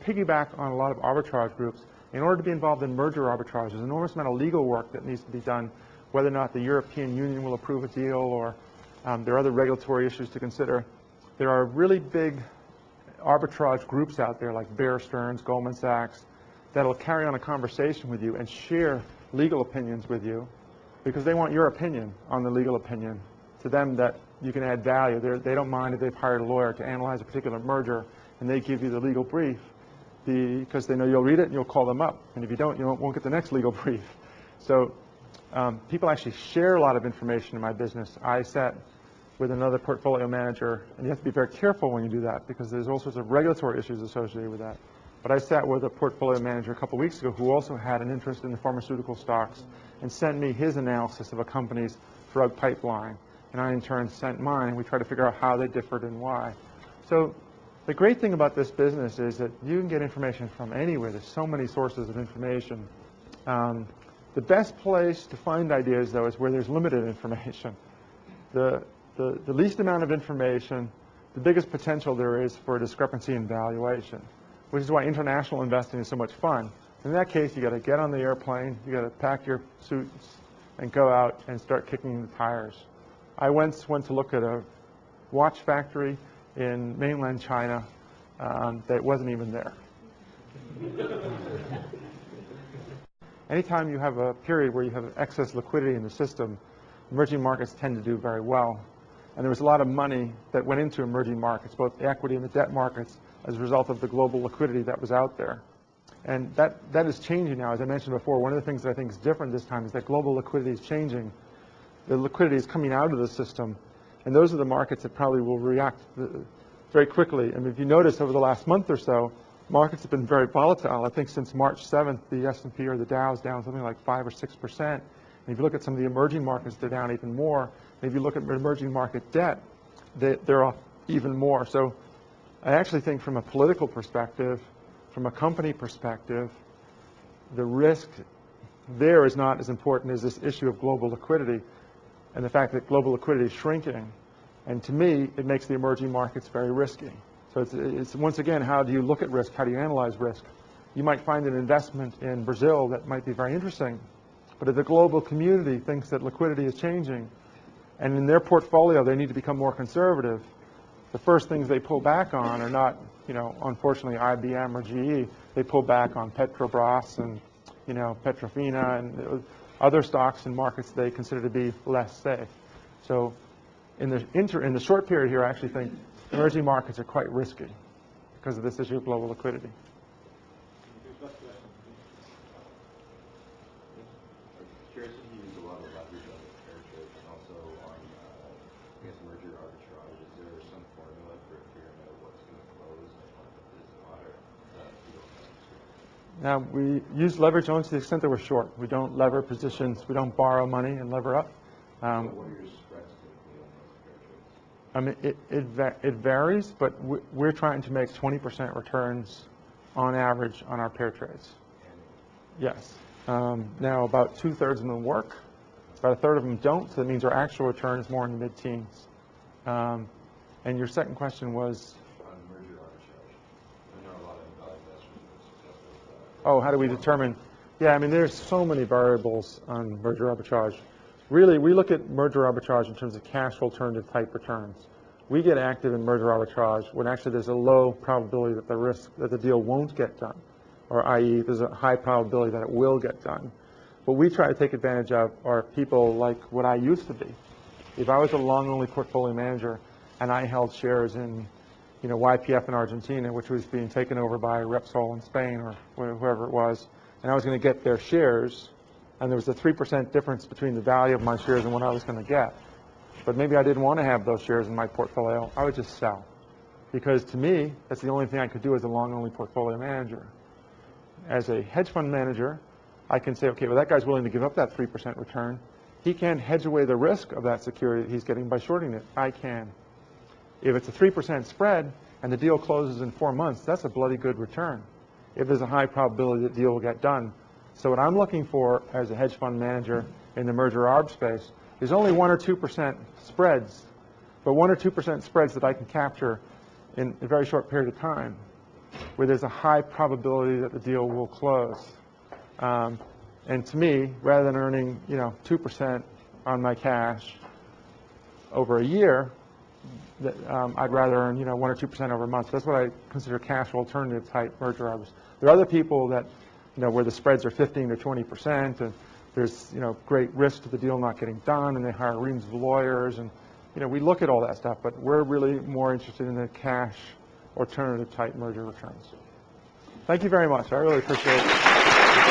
piggyback on a lot of arbitrage groups. In order to be involved in merger arbitrage, there's an enormous amount of legal work that needs to be done, whether or not the European Union will approve a deal, or there are other regulatory issues to consider. There are really big arbitrage groups out there like Bear Stearns, Goldman Sachs, that'll carry on a conversation with you and share legal opinions with you because they want your opinion on the legal opinion. To them, that you can add value. They don't mind if they've hired a lawyer to analyze a particular merger and they give you the legal brief because they know you'll read it and you'll call them up. And if you don't, you won't get the next legal brief. So people actually share a lot of information in my business. I sat with another portfolio manager, and you have to be very careful when you do that because there's all sorts of regulatory issues associated with that. But I sat with a portfolio manager a couple weeks ago who also had an interest in the pharmaceutical stocks and sent me his analysis of a company's drug pipeline. and I in turn sent mine, and we tried to figure out how they differed and why. So the great thing about this business is that you can get information from anywhere. There's so many sources of information. The best place to find ideas, though, is where there's limited information. The least amount of information, the biggest potential there is for a discrepancy in valuation, which is why international investing is so much fun. In that case, you got to get on the airplane, you got to pack your suits, and go out and start kicking the tires. I once went to look at a watch factory in mainland China that wasn't even there. Anytime you have a period where you have excess liquidity in the system, emerging markets tend to do very well. And there was a lot of money that went into emerging markets, both the equity and the debt markets, as a result of the global liquidity that was out there. And that is changing now. As I mentioned before, one of the things that I think is different this time is that global liquidity is changing. The liquidity is coming out of the system, and those are the markets that probably will react very quickly. And if you notice over the last month or so, markets have been very volatile. I think since March 7th, the S&P or the Dow is down something like 5 or 6%. And if you look at some of the emerging markets, they're down even more. And if you look at emerging market debt, they're off even more. So I actually think from a political perspective, from a company perspective, the risk there is not as important as this issue of global liquidity and the fact that global liquidity is shrinking. And to me, it makes the emerging markets very risky. So it's once again, how do you look at risk? How do you analyze risk? You might find an investment in Brazil that might be very interesting, but if the global community thinks that liquidity is changing, and in their portfolio they need to become more conservative, the first things they pull back on are not, unfortunately, IBM or GE. They pull back on Petrobras and, Petrofina and other stocks and markets they consider to be less safe. So in the short period here, I actually think emerging markets are quite risky because of this issue of global liquidity.
Curious if you use a lot of leverage on the fair trade and also on, merger arbitrage. Is there some formula for figuring out what's going to close and what is not, or you don't know?
Now, we use leverage only to the extent that we're short. We don't lever positions. We don't borrow money and lever up.
So what are your spreads typically on those fair trades?
It varies, but we're trying to make 20% returns on average on our pair trades. Yes. Now, about 2/3 of them work. About 1/3 of them don't, so that means our actual return is more in the mid-teens. And your second question was?
On merger arbitrage. I know a lot of value investors have been successful with that.
Oh, how do we determine? Yeah, there's so many variables on merger arbitrage. Really, we look at merger arbitrage in terms of cash alternative type returns. We get active in merger arbitrage when actually there's a low probability that the deal won't get done, or i.e. there's a high probability that it will get done. What we try to take advantage of are people like what I used to be. If I was a long-only portfolio manager and I held shares in, YPF in Argentina, which was being taken over by Repsol in Spain or whoever it was, and I was going to get their shares, and there was a 3% difference between the value of my shares and what I was going to get, but maybe I didn't want to have those shares in my portfolio, I would just sell. Because to me, that's the only thing I could do as a long-only portfolio manager. As a hedge fund manager, I can say, okay, well, that guy's willing to give up that 3% return. He can't hedge away the risk of that security that he's getting by shorting it. I can. If it's a 3% spread and the deal closes in 4 months, that's a bloody good return if there's a high probability that the deal will get done. So what I'm looking for as a hedge fund manager in the merger arb space is only 1 or 2% spreads, but 1 or 2% spreads that I can capture in a very short period of time, where there's a high probability that the deal will close. And to me, rather than earning 2% on my cash over a year, I'd rather earn 1 or 2% over a month. So that's what I consider cash alternative type merger arbs. There are other people that where the spreads are 15 to 20%, and there's great risk to the deal not getting done, and they hire reams of lawyers, and we look at all that stuff, but we're really more interested in the cash alternative type merger returns. Thank you very much. I really appreciate it.